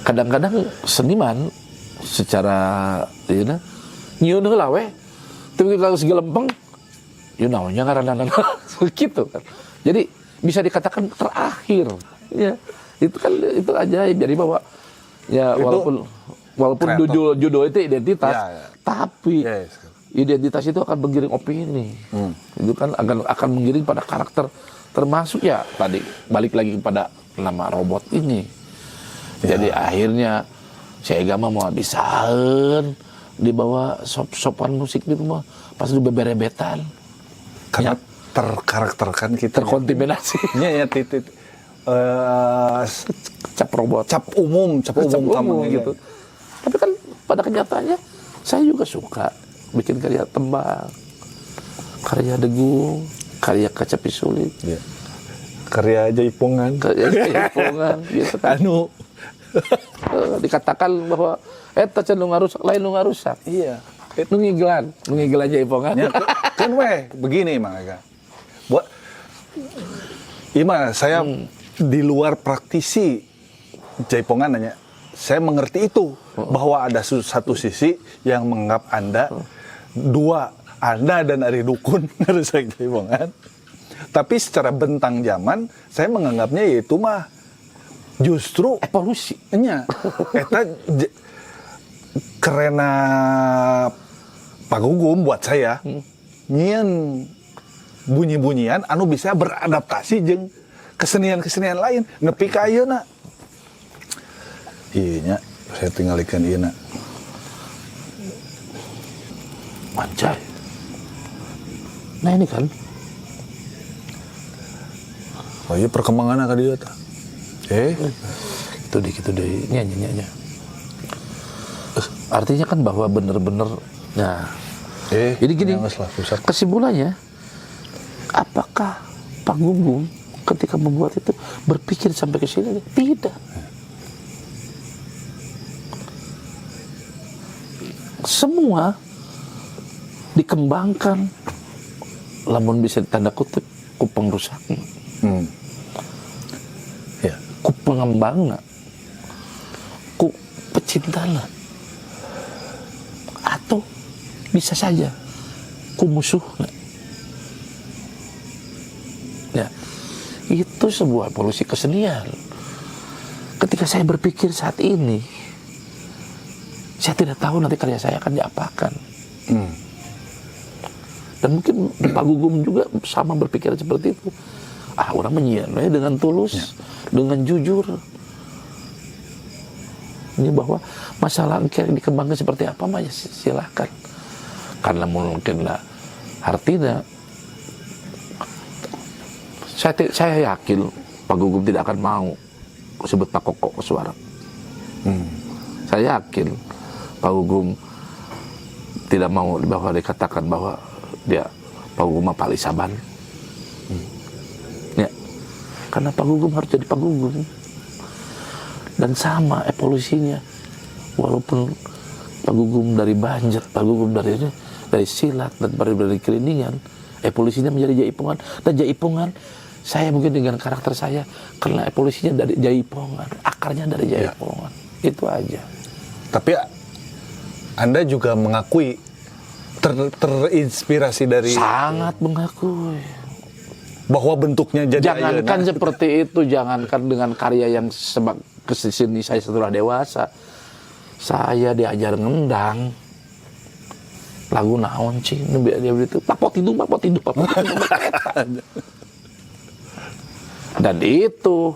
kadang-kadang seniman secara nyieun heula we tapi kalau segelempeng naonnya ngaranan gitu kan. Jadi bisa dikatakan terakhir ya. Itu kan itu ajaib. Jadi bahwa ya walaupun judul itu identitas tapi identitas itu akan menggiring opini. Itu kan akan menggiring pada karakter, termasuk ya tadi balik lagi kepada nama robot ini. Jadi akhirnya saya mah mau bisaeun dibawa sopan musik itu mah pas lu beberebetan. Karena terkarakterkan kita. Terkontaminasi. Ya cap robot, cap umum kamu gitu. Tapi kan pada kenyataannya saya juga suka bikin karya tembang, karya degung, karya kaca pisulit. Ya. Karya jaipongan gitu kan. Dikatakan bahwa eta can nu ngarusak lain nu ngarusak. Iya. Nu ngiglan jaipongan. Ya, kan begini Mang Ega. Buat saya di luar praktisi jaipongan nanya. Saya mengerti itu bahwa ada satu sisi yang menganggap Anda dua Anda dan Ari Dukun ngarusak jaipongan. Tapi secara bentang zaman, saya menganggapnya yaitu mah justru evolusi. Eta karena Pak Gugum buat saya nyieun bunyi-bunyian anu bisa beradaptasi jeung kesenian-kesenian lain nepi ka ayeuna. Ieu nya saya tinggalikeun ieu na. Mancai. Nah ini kan iya perkembangannya ka dieu tah. Itu deh nyanyi. Artinya kan bahwa bener-bener jadi gini kesimpulannya apakah Pak Gugum ketika membuat itu berpikir sampai ke sini? Tidak. Semua dikembangkan lamun bisa ditanda kutip ku pengrusakna. Ku pengembangna, ku pecintana, atau bisa saja ku musuhna. Ya, itu sebuah evolusi kesenian. Ketika saya berpikir saat ini, saya tidak tahu nanti karya saya akan diapakan. Dan mungkin Pak Gugum juga sama berpikir seperti itu. orang menyiar dengan tulus, dengan jujur. Ini bahwa masalah dikembangkan seperti apa mah ya silakan. Karena mungkinlah artinya saya yakin Pak Gugum tidak akan mau sebut Pak Koko Koswara. Saya yakin Pak Gugum tidak mau bahwa dikatakan bahwa dia Pak Gugum Pak Lisaban. Ya, karena Pak Gugum harus jadi Pak Gugum. Dan sama evolusinya, walaupun Pak Gugum dari Banjar, Pak Gugum dari silat dan dari Kerindingan, evolusinya menjadi Jaipongan. Dan Jaipongan, saya mungkin dengan karakter saya, karena evolusinya dari Jaipongan, akarnya dari Jaipongan, itu aja. Tapi Anda juga mengakui terinspirasi dari sangat mengakui bahwa bentuknya jadi jangankan seperti itu, jangankan dengan karya yang kesini saya setelah dewasa, saya diajar ngendang lagu naon cing dia begitu papot tidur dan itu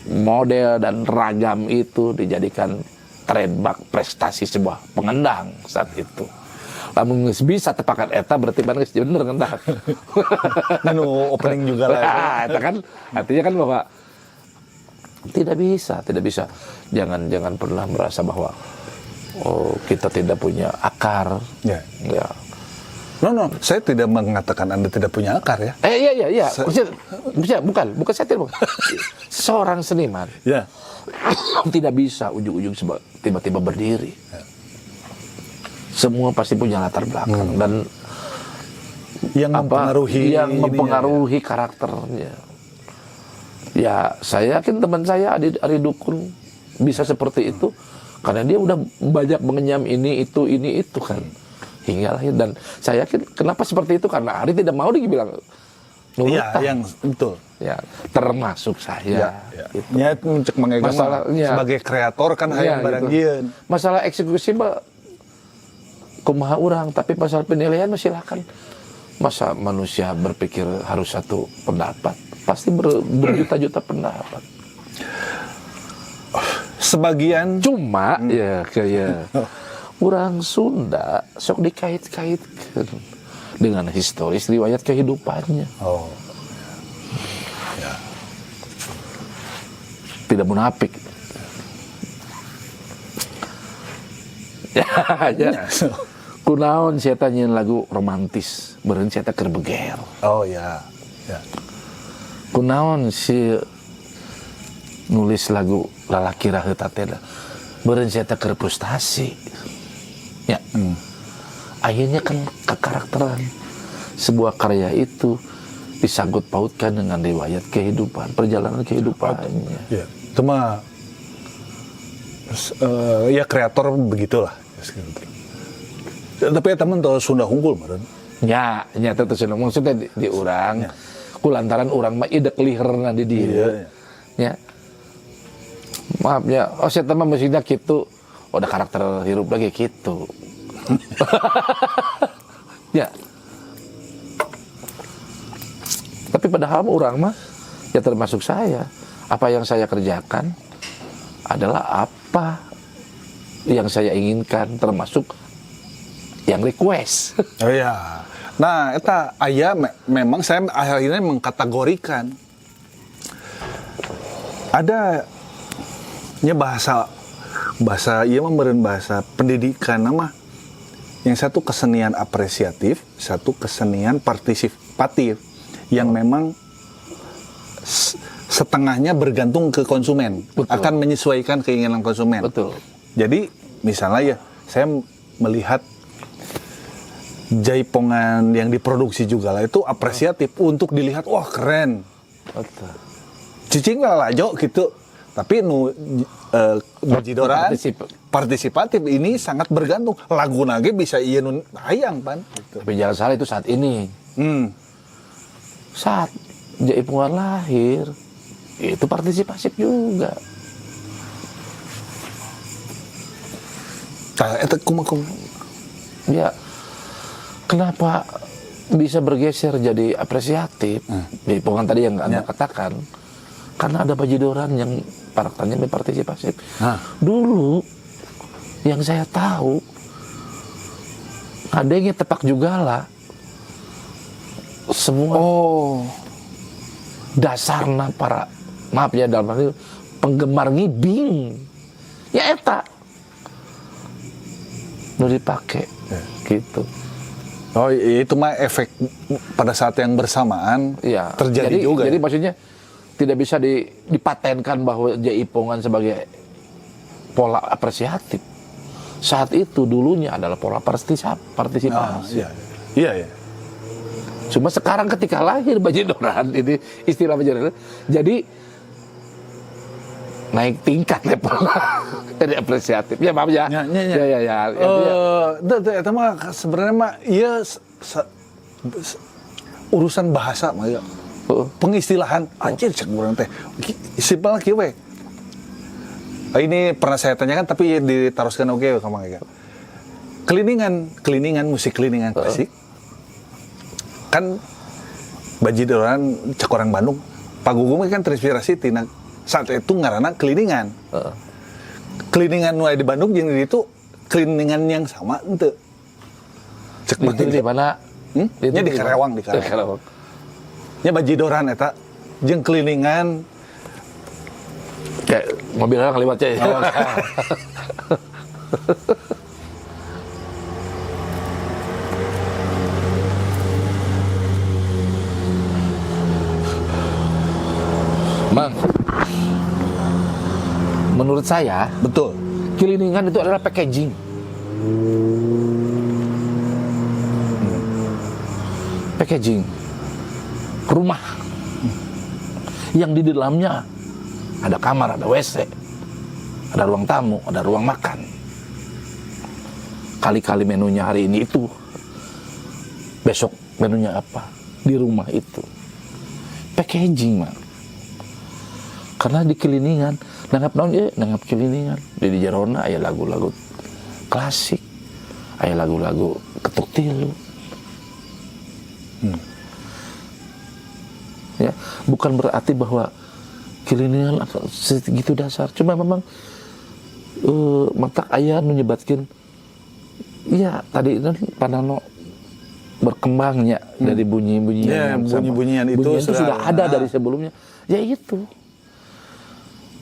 model dan ragam itu dijadikan trademark prestasi sebuah pengendang saat itu. Lamun bisa tepakan eta berarti mana geus bener ngendang. Anu opening juga lah. Itu kan artinya kan bahwa tidak bisa. Jangan pernah merasa bahwa kita tidak punya akar. Ya. No, saya tidak mengatakan Anda tidak punya akar ya. Iya. Bukan saya tidak. Seorang seniman. Ya. Tidak bisa ujung-ujung tiba-tiba berdiri. Ya. Semua pasti punya latar belakang dan yang mempengaruhi karakternya. Ya, saya yakin teman saya Ari Dukun bisa seperti itu karena dia udah banyak mengenyam ini itu kan hingga lahir. Dan saya yakin kenapa seperti itu karena Ari tidak mau dibilang nurutan. Yang betul. Ya, termasuk saya. Gitu. Ya, mencek masalahnya sebagai kreator kan hayang barang gitu. Masalah eksekusi mah kumaha urang, tapi masalah penilaian mah silakan. Masa manusia berpikir harus satu pendapat? Pasti berjuta-juta pendapat. Sebagian cuma ya kayak orang Sunda sok dikait-kaitkan dengan historis riwayat kehidupannya. Ya. Tidak munafik. Ya. Kunaon saya tanyain lagu romantis, beureun saya keur beger. Ya. Kunaon si nulis lagu lalaki raheut teh beureun saya keur frustasi. Ya. Akhirnya kan kekarakteran sebuah karya itu disangkut pautkan dengan riwayat kehidupan, perjalanan kehidupannya. Ya. Itu mah ya kreator begitulah. Tapi teman tahu Sunda Unggul meureun. Ya, nyata teh Sunda maksudnya di urang. Ya. Kulantaran urang mah idek liherna di dieu. Ya. Maaf ya, saya mah mesinnya kitu. Udah karakter hirup lagi kitu. Ya. Tapi padahal urang mah ya termasuk saya. Apa yang saya kerjakan adalah apa yang saya inginkan, termasuk yang request. Ya. Nah, eta aya memang saya akhirnya mengkategorikan. Ada nya bahasa ieu mah meureun bahasa pendidikan nama. Yang satu kesenian apresiatif, satu kesenian partisipatif yang memang setengahnya bergantung ke konsumen. Betul. Akan menyesuaikan keinginan konsumen. Betul. Jadi misalnya ya, saya melihat jaipongan yang diproduksi juga lah itu apresiatif untuk dilihat, wah keren. Betul. Cicing lah lajo gitu. Tapi bujidoran partisipatif ini sangat bergantung. Lagu nage bisa iya nun hayang pan. Gitu. Tapi jangan salah itu saat ini. Saat jaipongan lahir itu partisipasif juga. Eta kumaha. Ya, kenapa bisa bergeser jadi apresiatif. Jaipongan tadi yang Anda katakan, karena ada bajidoran yang karakternya berpartisipasi. Dulu yang saya tahu ada yang tepak juga lah. Semua dasarnya para, maaf ya dalam arti penggemar ngibing. Ya eta udah dipakai gitu. Oh, itu mah efek pada saat yang bersamaan Ya, terjadi juga. Jadi maksudnya tidak bisa dipatenkan bahwa Jaipongan sebagai pola apresiatif. Saat itu dulunya adalah pola partisipasi. Iya. Cuma sekarang ketika lahir bajidoran, ini istilah bajidoran, jadi naik tingkat levelnya dari apresiatif. Ya maaf ya. Ya. Itu mah sebenarnya mah iya urusan bahasa mah ya. Pengistilahan anjir cek urang teh. Simpel kieu we. Ini pernah saya tanyakan tapi diteruskan oke ka Mang Ega. Keliningan musik keliningan klasik. Kan bajidoran cek orang Bandung. Pagugum kan terinspirasi tina saat itu ngaranna keliningan. Keliningan nu di Bandung jeung di itu keliningan yang sama henteu. Cek itu di mana? Nya di Karawang, Nya bajidoran eta jeung keliningan kayak mobil orang lewat ya. Bang, menurut saya betul. keliningan itu adalah packaging. Packaging rumah yang di dalamnya ada kamar, ada WC, ada ruang tamu, ada ruang makan. Kali-kali menunya hari ini itu, besok menunya apa di rumah itu. Packaging, man. Karena di keliningan nanggap keliningan di jarona aya lagu-lagu klasik, aya lagu-lagu ketuk tilu. Ya, bukan berarti bahwa keliningan segitu dasar. Cuma memang matak aya menyebatkan. Ya tadi kan Panano berkembangnya dari bunyi-bunyian. Bunyi-bunyian itu sudah ada dari sebelumnya. Ya itu.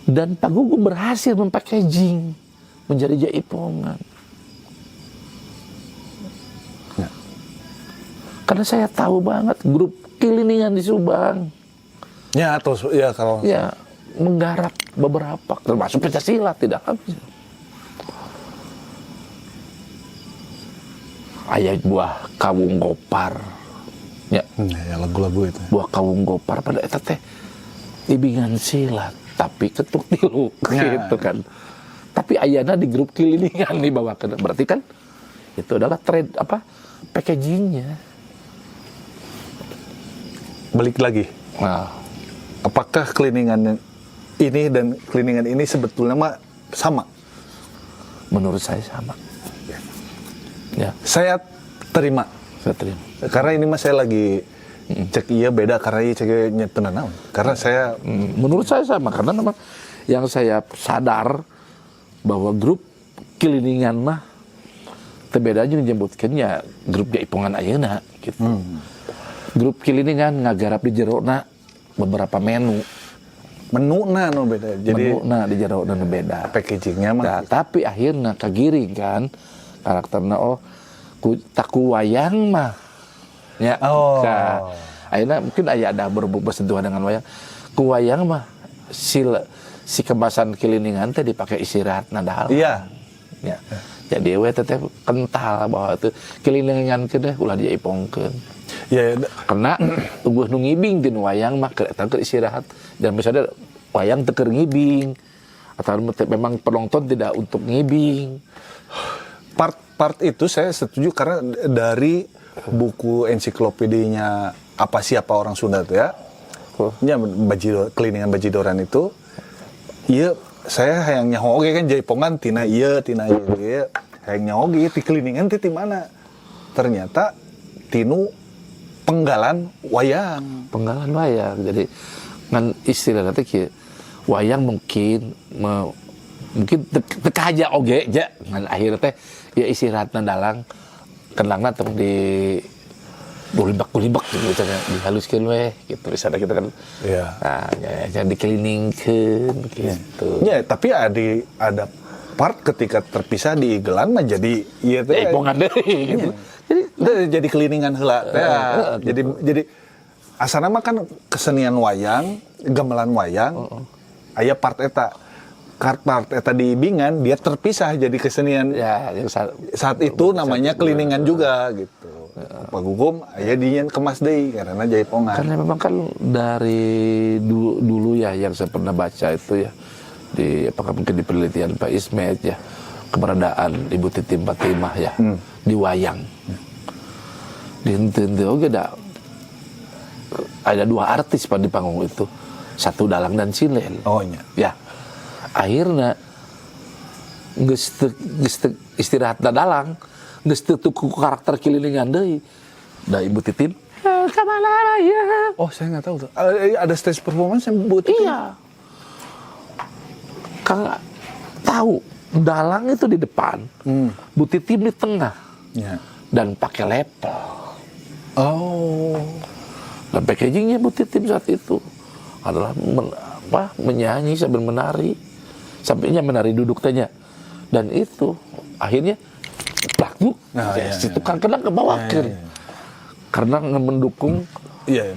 Dan Pak Gugum berhasil mempackaging menjadi Jaipongan. Ya. Karena saya tahu banget grup keliningan di Subang. Ya, terus ya kalau menggarap beberapa termasuk Pancasila tidak habis. Ayat buah kawung gopar. Ya, lagu-lagu itu. Buah kawung gopar pada eta teh ibingan silat. Tapi ketuk tilu gitu kan. Tapi ayana di grup keliningan dibawakan. Berarti kan itu adalah trade packagingnya. Balik lagi. Nah, apakah keliningan ini dan keliningan ini sebetulnya mah sama? Menurut saya sama. Ya. Saya terima. Karena ini mah saya lagi cek iya beda karena iya cek nyetenan naon. Karena saya menurut saya sama karena memang yang saya sadar bahwa grup keliningan mah terbeda aja menyebutkannya grup Jaipongan ayeuna gitu. Grup keliningan ngagarap di jerona beberapa menu no beda. Jadi menuna di jerona no beda. Packagingnya mah. Nah, tapi akhirnya kagiring kan karakternya taku wayang mah. Ya, akhirnya mungkin ada bersentuhan dengan wayang. Ku wayang mah si kemasan keliningan teh dipakai istirahat nadal. Iya. Ya. Jadi we teh kental bahwa itu keliningan teh ulah diaipongkeun. Ya, karena tunggu nu ngibing tinu wayang mah keur istirahat. Dan misalnya wayang teu keur ngibing atau memang penonton tidak untuk ngibing. Part itu saya setuju karena dari buku ensiklopedinya apa siapa orang Sunda itu ya. Keliningan bajidoran itu. Iya, saya hayang nyaho oge kan Jaipongan tina ieu hayang nyaho oge ti keliningan ti mana. Ternyata tinu penggalan wayang. Penggalan wayang. Jadi ngan istilahnya teh kieu. Wayang mungkin teka aja oge aja ngan akhirnya teh ya istirahatna dalang kendangna tong di gulibak gitu dihaluskeun we gitu misalnya kita kan. Iya. Nah, ya dikeliningkeun gitu. Ya, tapi ada part ketika terpisah di igelan mah jadi ieu teh Ipongan deui gitu. jadi keliningan heula teh. Jadi asana mah kan kesenian wayang, gamelan wayang. Aya part eta. Part eta di Bingan dia terpisah jadi kesenian. Ya, yang Saat itu namanya keliningan juga gitu. Pak Gugum aya dinya kemas deui karena jaipongan. Karena memang kan dari dulu ya yang saya pernah baca itu ya di apakah mungkin di penelitian Pak Ismet ya keberadaan Ibu Titim Fatimah ya di wayang. Di henteu oge ada 2 artis pada di panggung itu. Satu Dalang dan Silen. Oh iya. Ya. Akhirnya geus istirahat da Dalang, geus teu tuku karakter kililingan deui. Da Ibu Titim kamana ya. Oh, saya nggak tahu tuh. Ada stage performance yang buat Iya. Kang tahu Dalang itu di depan, Bu Titim di tengah, Ya. dan pakai lepel. Oh. Dan packagingnya Bu Titim saat itu adalah menyanyi sambil menari, sampainya menari duduk tanya, dan itu akhirnya plaku, si tukang kendang kebawakan, karena mendukung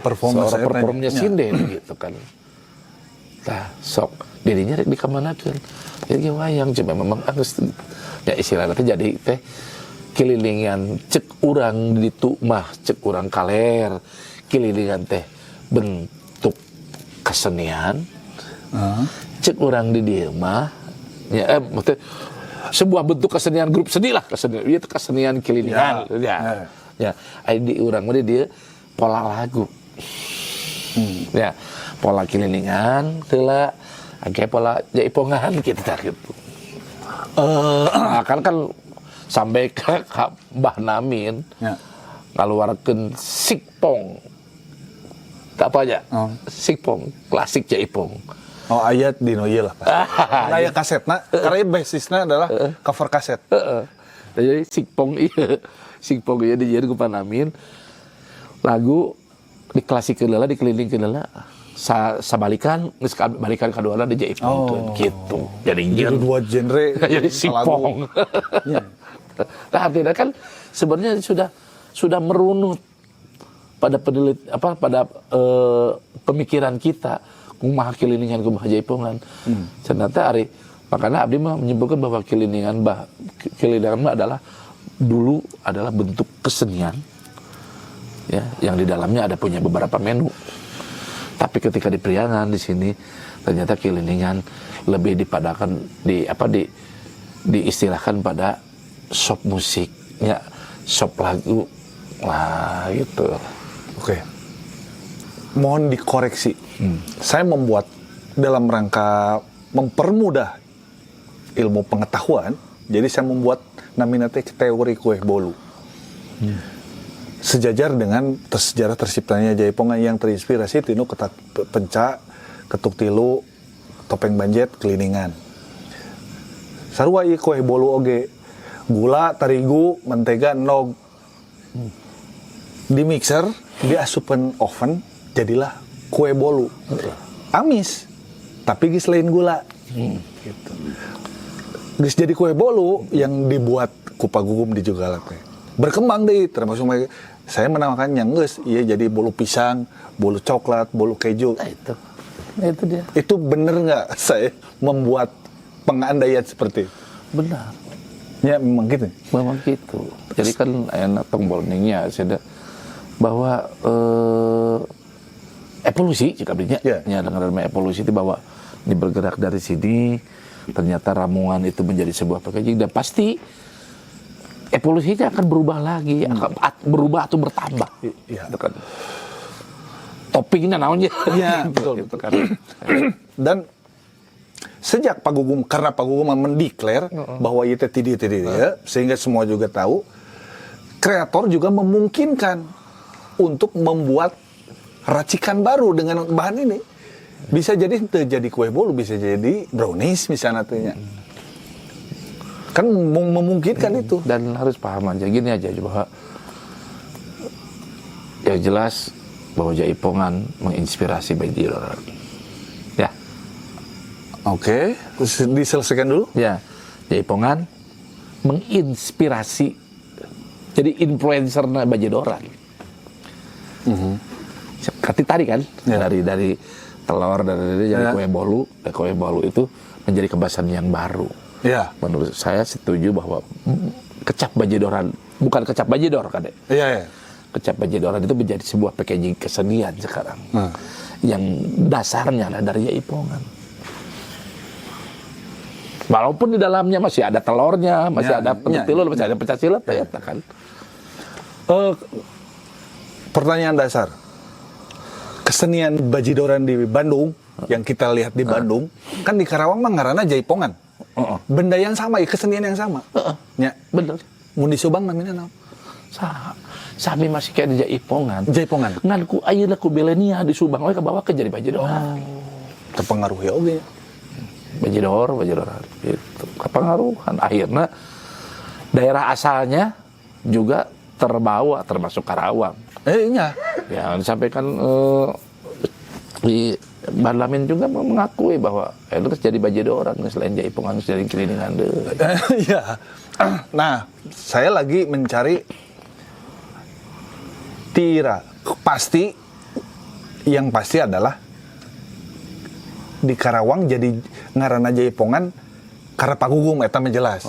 performnya sinden gitu kan. Nah, sok dirinya di kamanakeun. Jadi wayang cuma memang harus ya istilahnya jadi teh kelilingan cek urang ditu mah cek urang kaler kelilingan teh bentuk kesenian. Cek urang di dieu mah ya maksudnya sebuah bentuk kesenian grup seni lah kesenian itu kesenian kelilingan ya di urang mah dia pola lagu. Ya, pola kelilingan, heula age pola jaipongan gitu gitu. Kan sampai ke Mbah Namin ngaluarkeun sikpong. Tak apa aja. Sikpong, klasik jaipong. Oh, ayat di ieu lah. Aya kasetna, karena basisnya adalah cover kaset. Jadi sikpong ieu dijieun ku Mbah Namin. Lagu diklasikeun heula, dikelilingkeun heula. Sabalikan, geus balikan kaduana di jaipong gitu. Jadi 2 genre jadi sikpong. Nah, artinya kan sebenarnya sudah merunut pada pemikiran kita kumaha kelilingan kumaha jaipongan. Ternyata makanya abdi mah menyebutkan bahwa kelilingan mah dulu adalah bentuk kesenian ya yang di dalamnya ada punya beberapa menu. Tapi ketika di Priangan di sini ternyata kelilingan lebih dipadakan diistilahkan pada shop musik ya, shop lagu lah gitu. Oke. Mohon dikoreksi. Saya membuat dalam rangka mempermudah ilmu pengetahuan, jadi saya membuat namina teori kue bolu. Sejajar dengan sejarah terciptanya jaipongan yang terinspirasi tinu penca, ketuk tilu, topeng banjet, keliningan. Sarua ieu kue bolu oge. Gula, terigu, mentega, nog. Di mixer, diasupkan oven, jadilah kue bolu. Amis, tapi geus lain gula. Gitu. Geus jadi kue bolu yang dibuat ku Pak Gugum di Jugalat. Berkembang deh, termasuk saya menamakannya geus, iya jadi bolu pisang, bolu coklat, bolu keju. Nah itu dia. Itu bener nggak saya membuat pengandaian seperti itu? Benar. Ya memang gitu. Memang gitu. Jadi kan enak warningnya ada bahwa evolusi jika belinya ya dengan nama evolusi itu bahwa ini bergerak dari sini ternyata ramuan itu menjadi sebuah packaging dan pasti evolusinya akan berubah lagi, akan berubah atau bertambah. Iya. Kan. Toppingnya naonnya. Iya, betul. Kan. Dan sejak Pak Gugum, karena Pak Gugum mendeklar bahwa itu tidak ya, sehingga semua juga tahu, kreator juga memungkinkan untuk membuat racikan baru dengan bahan ini. Bisa jadi jadi kue bolu, bisa jadi brownies misalnya tuh. Kan memungkinkan itu. Dan harus paham aja gini aja bahwa yang jelas bahwa Jaipongan menginspirasi Bajidoran. Ya. Oke, diselesaikan dulu. Ya, Jaipongan menginspirasi, jadi influencer Bajidoran. Seperti tadi kan, dari telur, dari kue bolu itu menjadi kebasan yang baru. Ya. Menurut saya setuju bahwa kecap Bajidoran, bukan kecap Bajidor kan, Iya. kecap Bajidoran itu menjadi sebuah packaging kesenian sekarang, yang dasarnya adalah dari Jaipongan. Walaupun di dalamnya masih ada telurnya, masih ada telur, masih ada pecah silat, ya kan. Pertanyaan dasar, kesenian Bajidoran di Bandung yang kita lihat di Bandung, kan di Karawang mah ngaranna Jaipongan. Benda yang sama, kesenian yang sama. Ya, bener. Mun di Subang namanya naon? Sami masih kayak di Jaipongan. Jaipongan. Ngan ku ayeuna ku belenia di Subang we kabawa ke jadi Bajidoran. Terpengaruh ya oge. Bajidoran itu kepengaruhan. Akhirnya daerah asalnya juga terbawa, termasuk Karawang. Iya. Ya, disampaikan di Barlamin juga mengakui bahwa terus jadi Bajidoran selain Jaipongan jadi keliningan deh. Iya. Nah, saya lagi mencari Tira. Yang pasti adalah di Karawang jadi ngaranna Jaipongan karena pagugum eta mah jelas.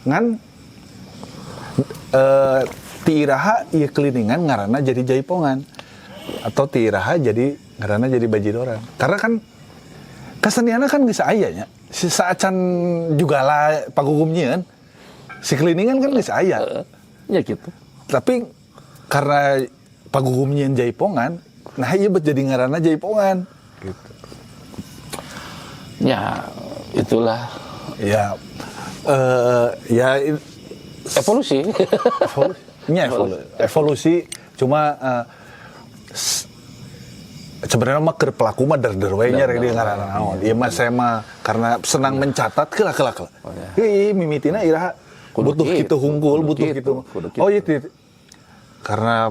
Ngan Tiiraha ieu keliningan ngaranna jadi Jaipongan atau Tiiraha jadi ngaranna jadi Bajidoran. Karena kan kesenianna kan geus aya nya. Si saacan juga lah pagugumnya kan. Si keliningan kan geus aya. Ya gitu. Tapi karena pagugumnya Jaipongan, nah ieu bet jadi ngaranna Jaipongan gitu. Ya, itulah Ya evolusi. Evolusi cuma sebenarnya mah keur pelaku mah der-der we nya rek ngaranna naon. Ieu mah saya mah karena senang mencatat kelak. Ih mimitina iraha butuh kitu hungkul, butuh kitu. Oh iya karena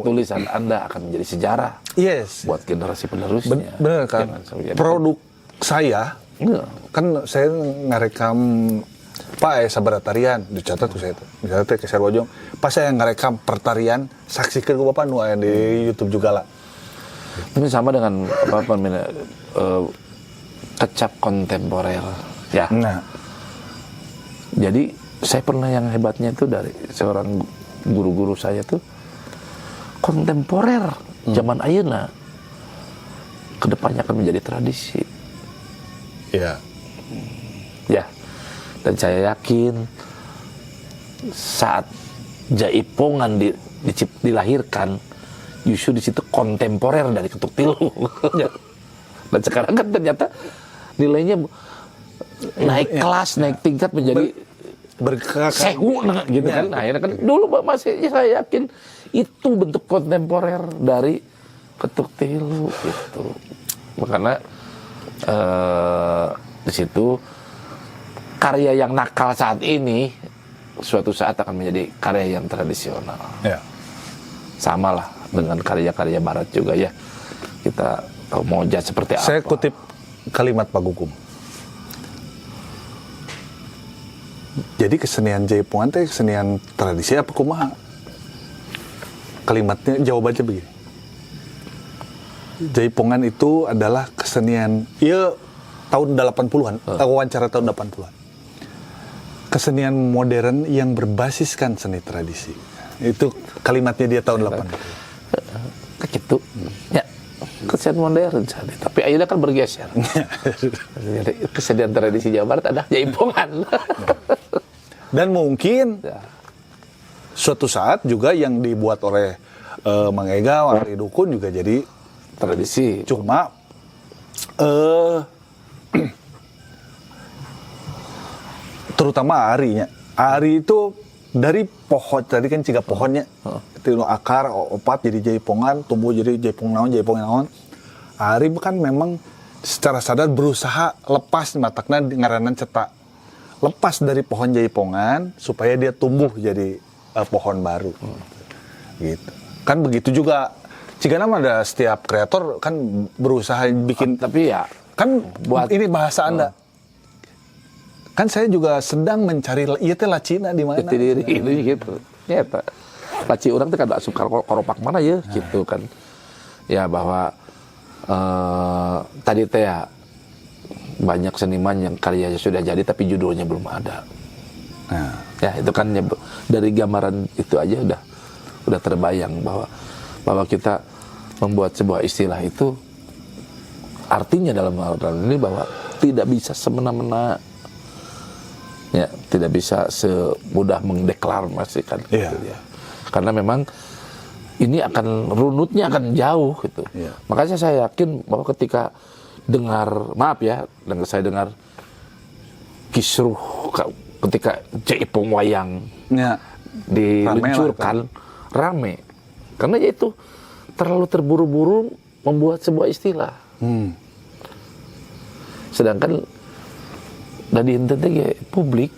tulisan Anda akan menjadi sejarah. Yes. Buat generasi penerusnya. Bener kan? Produk saya kan saya ngarekam Pak sabaraha tarian dicatat tuh saya tuh. Misalnya teh Keser Wojong, pas saya ngarekam pertarian, saksikan ku Bapak nu aya di YouTube juga lah. Ini sama dengan kecap kontemporer. Ya. Nah. Jadi saya pernah yang hebatnya itu dari seorang guru-guru saya tuh kontemporer zaman ayeuna kedepannya akan menjadi tradisi. Iya. Ya. Dan saya yakin saat Jaipongan dilahirkan, justru di situ kontemporer dari ketuk tilu. Ya. Dan sekarang kan ternyata nilainya naik kelas, naik tingkat menjadi sewu gitu kan. Nah, akhirnya kan dulu masih saya yakin itu bentuk kontemporer dari ketuk tilu gitu. Makanya di situ karya yang nakal saat ini suatu saat akan menjadi karya yang tradisional. Ya. Sama lah dengan karya-karya barat juga ya. Kita tahu mau jat seperti apa. Saya kutip kalimat Pak Gugum. Jadi kesenian Jaipongan itu kesenian tradisi apa kumaha? Kalimatnya jawabannya begini. Jaipongan itu adalah kesenian, iya tahun 80-an, wawancara tahun 80-an. Kesenian modern yang berbasiskan seni tradisi. Itu kalimatnya dia tahun 80-an. Gitu. Ya. Kesenian modern saat itu. Tapi akhirnya kan bergeser. Kesenian tradisi Jawa Barat ada Jaipongan. Dan mungkin suatu saat juga yang dibuat oleh Mang Ega, Wali Dukun juga jadi tradisi. Cuma terutama Arinya. Ari itu dari pohon tadi kan ciga pohonnya itu akar opat jadi jaipongan, tumbuh jadi jaipong naon. Ari kan memang secara sadar berusaha lepas matakna ngaranan cetak. Lepas dari pohon jaipongan supaya dia tumbuh jadi pohon baru. Gitu. Kan begitu juga jika nama ada setiap kreator kan berusaha bikin tapi ya kan buat ini bahasa Anda. Kan saya juga sedang mencari ieu teh lacina di mana. Jati diri ini gitu. Ya eta. Laci urang teh kada suka koropak mana ya gitu kan. Ya bahwa tadi teh ya banyak seniman yang karyanya sudah jadi tapi judulnya belum ada. Nah, ya itu kan dari gambaran itu aja udah terbayang bahwa kita membuat sebuah istilah itu artinya dalam hal ini bahwa tidak bisa semena-mena, ya tidak bisa semudah mendeklarasikan gitu ya. Karena memang ini akan runutnya akan jauh gitu. Makanya saya yakin bahwa ketika saya dengar kisruh ketika Jaipong Wayang diluncurkan rame karena yaitu terlalu terburu-buru membuat sebuah istilah. Sedangkan dari intinya publik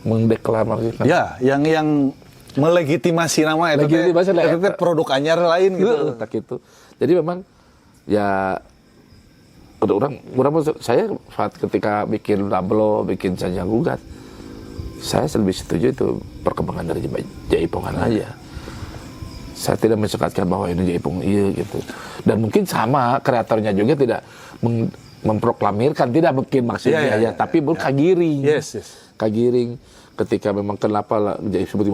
mendeklarasikan. Ya, yang melegitimasi nama itu produk anyar lain gitu. Tak gitu. Jadi memang ya saya saat ketika bikin Lablo, bikin Saja Gugat, saya lebih setuju itu perkembangan dari Jaipongan aja. Saya tidak mensekatkan bahwa ini Jaipong gitu. Dan mungkin sama kreatornya juga tidak memproklamirkan, tidak mungkin maksudnya tapi kagiring. Kagiring ketika memang kenapa seperti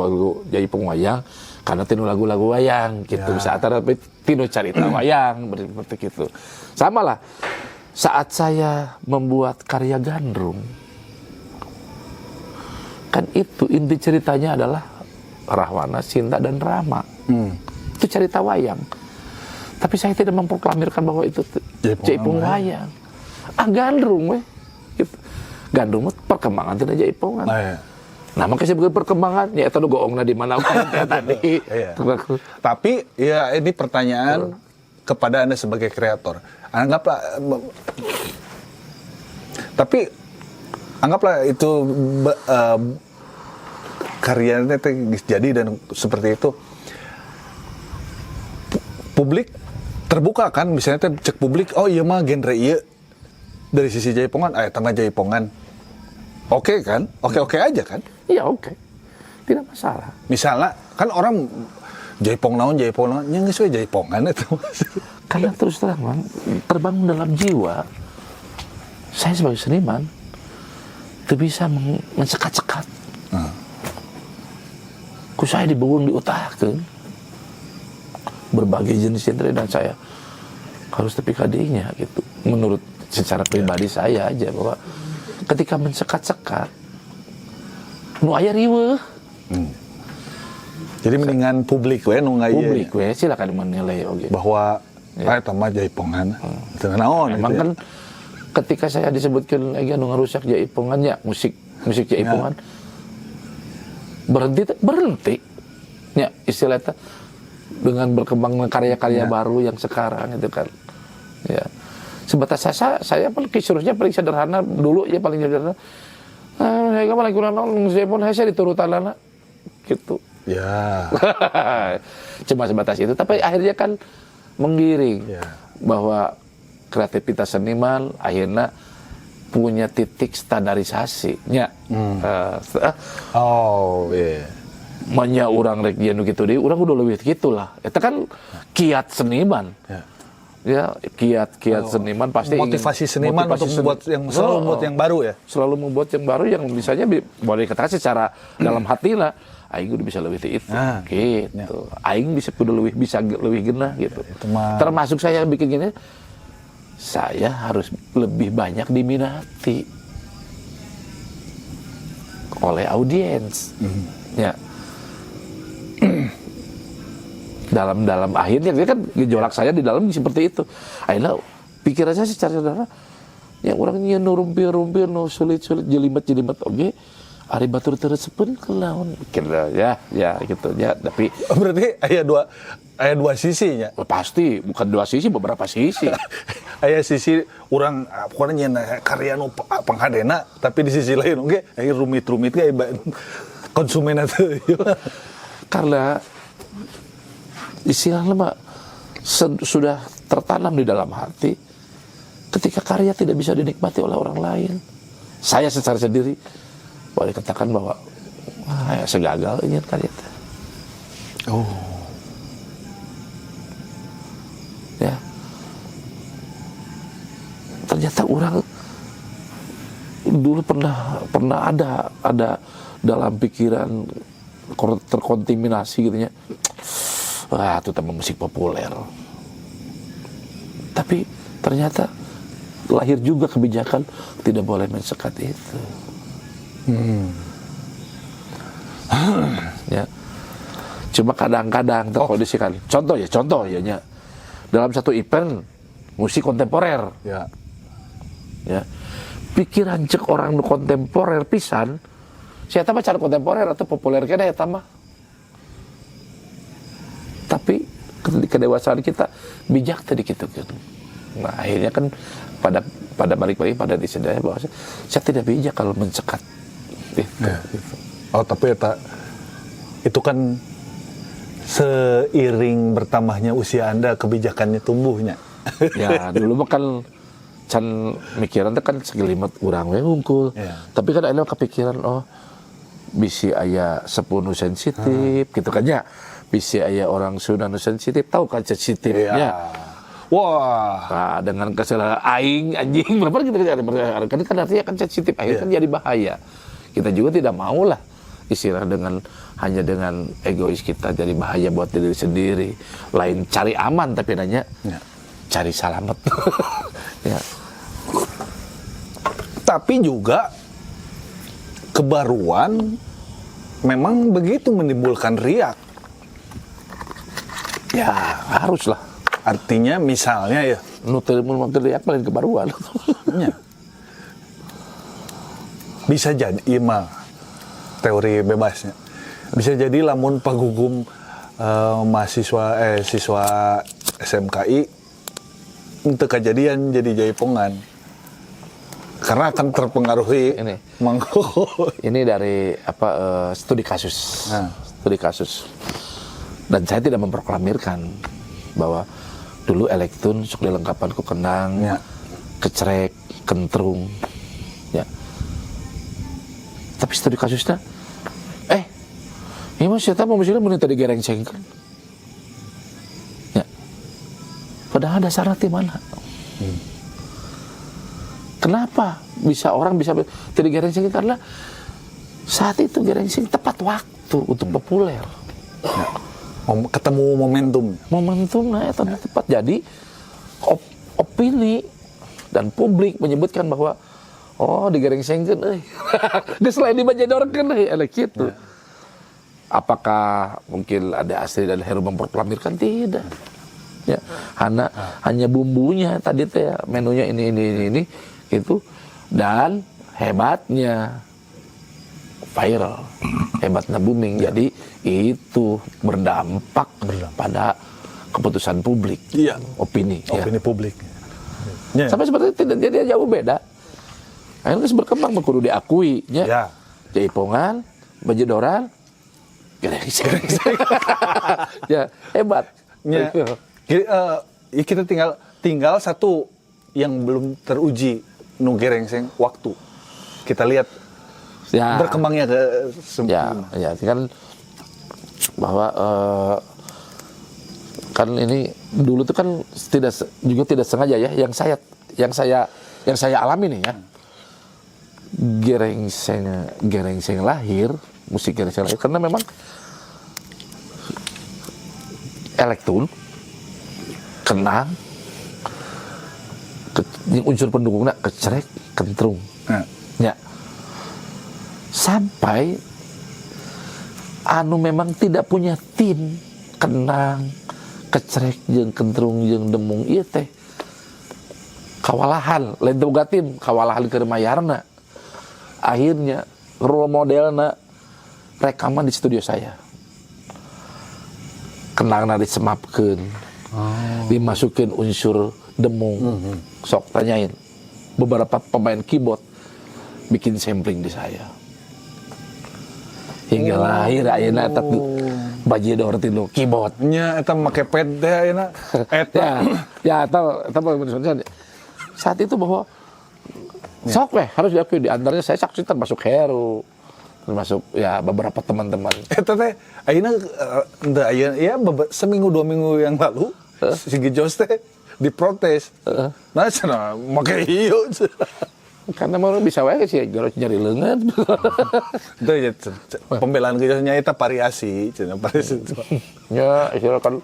Jaipong Wayang karena tinu lagu-lagu wayang gitu. Saat ada tinu cerita wayang seperti itu. Sama lah saat saya membuat karya gandrung. Kan itu inti ceritanya adalah Rahwana, Sinta dan Rama. Itu cerita wayang. Tapi saya tidak memproklamirkan bahwa itu Jaipong wayang. Gandrung gitu. Gandrung perkembangan tidak Jaipongan. Nah, makanya sebagai perkembangan ya itu goongna di mana tadi. Tapi ya ini pertanyaan kepada Anda sebagai kreator. Anggaplah itu karyanya jadi dan seperti itu. Publik terbuka kan, misalnya cek publik, oh iya mah genre iya dari sisi Jaipongan, tengah Jaipongan. Oke kan? Oke aja kan? Iya oke. Tidak masalah. Misalnya, kan orang Jaipong naon, yang sesuai Jaipongan itu. Karena terus terang, Bang, terbangun dalam jiwa, saya sebagai seniman, itu bisa mensekat-sekat. Saya dibangun diutakkan berbagai jenis genre dan saya harus tepi kadinya gitu. Menurut secara pribadi saya aja bahwa ketika mensekat-sekat nu aya riweuh. Jadi mendingan publik silakan menilai bahwa eta mah Jaipongan. Teu naon. Memang kan ketika saya disebutkan lagi anu ngarusak Jaipongan musik Jaipongan. Berhenti. Ya, istilahnya dengan berkembang karya-karya baru yang sekarang itu kan. Ya. Sebatas saya kisruhnya paling sederhana dulu ya paling sederhana. Saya paling kurang Jepun saya diturutan gitu. Ya. Cuma sebatas itu, tapi akhirnya kan menggiring bahwa kreativitas seniman akhirnya punya titik standarisasinya. Manya orang rek jeanu kitu deui, urang udah lebih gitulah. Eta kan kiat seniman. Ya, kiat seniman pasti motivasi seniman untuk membuat yang selalu membuat yang baru ya. Selalu membuat yang baru yang misalnya boleh dikatakan secara dalam hati lah, aing udah bisa lebih itu. Gitu. Aing bisa lebih genah gitu. Termasuk saya bikin gini, saya harus lebih banyak diminati oleh audiens. Ya. dalam akhirnya kan gejolak saya di dalam seperti itu. Akhirnya pikiran saya secara sederhana yang orangnya rumpir no sulit jelimet oke. Ari batur teresepen ke lawan kira ya gitu ya, tapi Berarti aya dua sisinya. pasti bukan dua sisi, beberapa sisi. Aya sisi orang pokoknya nyen karya nu panghadena, tapi di sisi lain oke aya rumit-rumit ge konsumen teh. Karena istilahnya mah sudah tertanam di dalam hati, ketika karya tidak bisa dinikmati oleh orang lain, saya secara sendiri boleh katakan bahwa segagal ingin karya teh. Oh. Ya. Ternyata orang dulu pernah ada dalam pikiran terkontaminasi gitu ya. Wah, itu teman musik populer. Tapi ternyata lahir juga kebijakan tidak boleh mensekat itu. Ya. Cuma kadang-kadang terkondisikan. Contoh ya nya. Dalam satu event musik kontemporer. Ya. Ya. Pikiran cek orang nu kontemporer pisan, saya tambah cara kontemporer atau populer kena ya tambah. Tapi kedewasaan kita bijak tadi gitu kan. Nah, akhirnya kan pada balik-balik pada disadari bahwa saya tidak bijak kalau mencekat. Ya. Oh, tapi itu kan seiring bertambahnya usia Anda, kebijakannya tumbuhnya. Ya, dulu mah kan can mikiran teh kan segelimet urang we hungkul. Ya. Tapi kan aya kepikiran bisi aya sepuh nu sensitif gitu kan ya. Bisi aya orang Sunda nu sensitif, tahu kan sensitifnya. Ya. Wah, Nah, dengan kesalahan aing anjing berapa gitu kan artinya kan sensitif, akhirnya kan jadi bahaya. Kita juga tidak mau lah istilah hanya dengan egois kita jadi bahaya buat diri sendiri. Lain cari aman tapi nanya cari selamat. Ya. tapi juga kebaruan memang begitu menimbulkan riak. Ya, haruslah. Artinya misalnya ya, Nu teu mun riak paling kebaruan. nya. Bisa jadi ieu mah teori bebasnya. Bisa jadi lamun pagugum siswa SMKI untuk kejadian jadi jaipongan. Karena akan terpengaruhi Ini. mangko. Ini dari studi kasus. Nah. Studi kasus. Dan saya tidak memproklamirkan bahwa dulu elektun sok dilengkapan ku kenang, Ya. kecerek, kentrung. Ya. Tapi studi kasusnya ini mah siapa mau misalnya mun tadi gerengsengkeun. Ya. Padahal dasarnya di mana? Kenapa orang bisa tadi gerengsengkeun? Karena saat itu gerengseng tepat waktu untuk populer. Ya. Ketemu Momentumnya itu tepat. Jadi opini dan publik menyebutkan bahwa digerengsengkeun geus lain dibajadorkeun gitu. Ya. Apakah mungkin ada Asri dan Heru memproklamirkan? Tidak. Ya, hanya bumbunya tadi teh ya, menunya ini itu, dan hebatnya viral, hebatnya booming. Jadi itu berdampak pada keputusan publik, opini publik. Ya. Sampai seperti itu tidak jadi jauh beda. Akhirnya berkembang kudu diakui nya. Jaipongan, bajedoran, gerengseng. Ya, hebat. Ya. Kita tinggal satu yang belum teruji nu gerengseng, waktu. Kita lihat berkembangnya ke ya kan bahwa kan ini dulu tuh kan tidak sengaja ya yang saya alami nih ya. Gerengseng lahir, musik gerengseng lahir karena memang elektron, kenang, unsur pendukungnya kecerek, kentrung. Ya. Sampai memang tidak punya tim, kenang, kecerek jeung kentrung jeung demung ieu teh kawalahan, lain teu boga tim, kawalahan keur mayarna. Akhirnya role modelna rekaman di studio saya. Kenangna disemapkeun. Dimasukin unsur demung. Sok tanyain. Beberapa pemain keyboard bikin sampling di saya. Hingga lahir ayeuna eta bajidor tinu keyboard. Nya eta make pad teh ayeuna. Eta. Ya, saat itu bahwa sok weh harus diakui, di antaranya saya saksi termasuk Heru, termasuk ya beberapa teman-teman. Eta teh ayeuna ayeuna ya seminggu 2 minggu yang lalu si Gijos teh diprotes. Nah cenah make ieu. Karena mau bisa wae sih harus nyari leungeun. Itu ya pembelaan Gijosnya eta variasi cenah variasi. Ya, istilah kan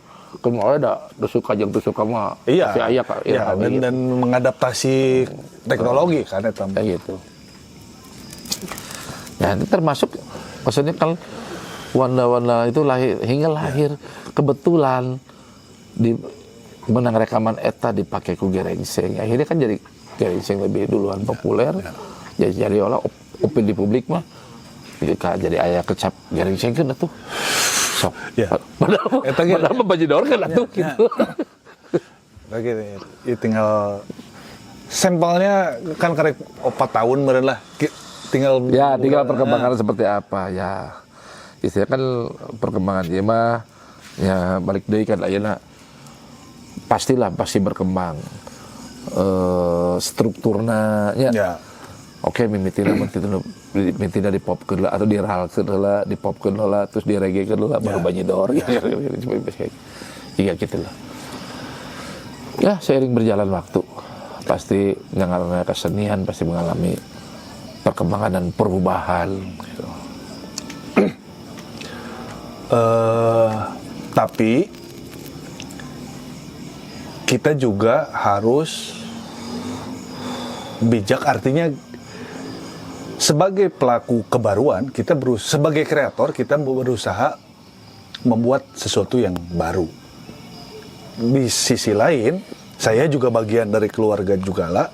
mau ada suka jeung suka mah. Iya. Aya ya, dan mengadaptasi teknologi kan eta. Kayak gitu. Ya, itu termasuk maksudnya kan warna-warna itu hingga lahir kebetulan di menang rekaman eta dipakai ku Gerengseng. Akhirnya kan jadi Gerengseng lebih duluan populer. Jadi olah open di publik mah. Jadi aya kecap Gerengseng kan atuh. Sok. Ya. Padahal bajidor kan atuh gitu. Oke, ya tinggal sampelnya kan karek 4 tahun meureun lah. Tinggal perkembangan seperti apa ya. Istilahnya kan perkembangan dia mah ya balik deui kan ayeuna pasti berkembang. Strukturna ya. Oke, mimitina di popkeun lah atau diralkeun heula, di popkeun heula terus diregekeun heula baru banyidor gitu. Iya gitu lah. Ya, seiring berjalan waktu pasti yang namanya kesenian pasti mengalami perkembangan dan perubahan gitu. Tapi kita juga harus bijak, artinya sebagai pelaku kebaruan kita sebagai kreator kita berusaha membuat sesuatu yang baru. Di sisi lain saya juga bagian dari keluarga juga lah,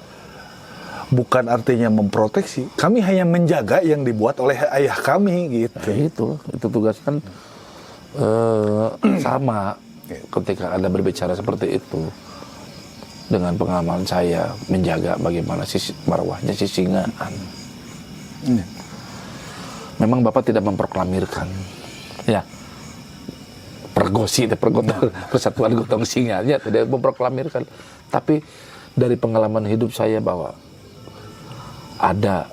bukan artinya memproteksi, kami hanya menjaga yang dibuat oleh ayah kami gitu. Ya, itu tugas kan sama ketika Anda berbicara seperti itu. Dengan pengalaman saya menjaga bagaimana marwahnya Sisingaan. Memang Bapak tidak memproklamirkan ya persatuan gotong singanya tidak memproklamirkan, tapi dari pengalaman hidup saya bahwa ada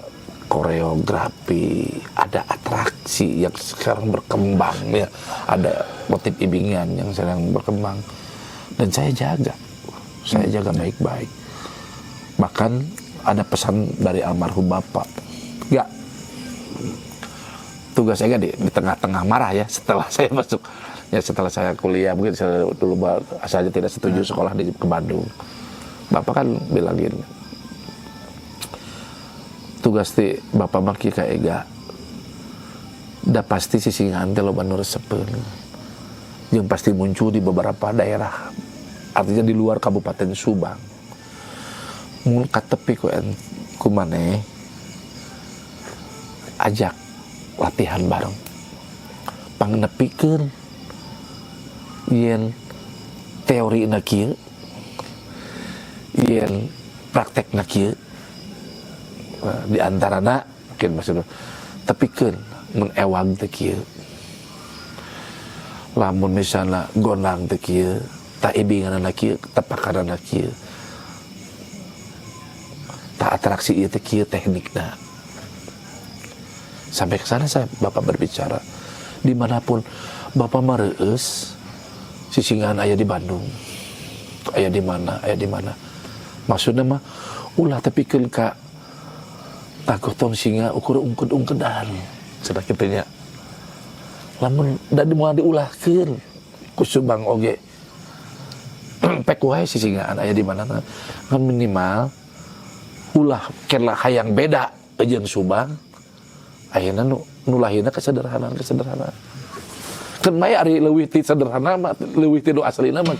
koreografi, ada atraksi yang sekarang berkembang ya, ada motif ibingan yang sedang berkembang dan saya jaga baik-baik. Bahkan ada pesan dari almarhum Bapak. Enggak. Tugas saya di tengah-tengah marah ya setelah saya masuk. Ya setelah saya kuliah, mungkin saya dulu asalnya tidak setuju sekolah ke Bandung. Bapak kan bilang gini. Tugas di Bapak maki ka ega. Da pasti Sisingaan teh loba nu resepeun. Yang pasti muncul di beberapa daerah. Artinya di luar Kabupaten Subang. Mun katepi ku maneh ajak latihan bareng. Pangnepikeun yen teorina kieu, yen praktekna kieu. Di antarana mungkin maksudna tepikeun mun ewag teh kieu. Lamun misalna gonang teh kieu, tak ibinganana kieu, tepakanana kieu. Tak atraksi ieu teh kieu teknikna. Sampai ke sana Bapak berbicara. Dimanapun Bapak mareueus, Sisingaan aya di Bandung. Aya di mana? Maksudna mah ulah tepikeun ka gotong singa ukur ungked-ungkedan. Cenah kitu nya. Lamun da moal diulahkeun ku Subang oge. Pek wae Sisingaan aya di mana? Kan minimal ulah kenlah hayang beda jeung Subang. Ayeuna nu lahirna kesederhanaan. Kan maya ari leuwih ti sederhana mah leuwih ti nu aslina mah.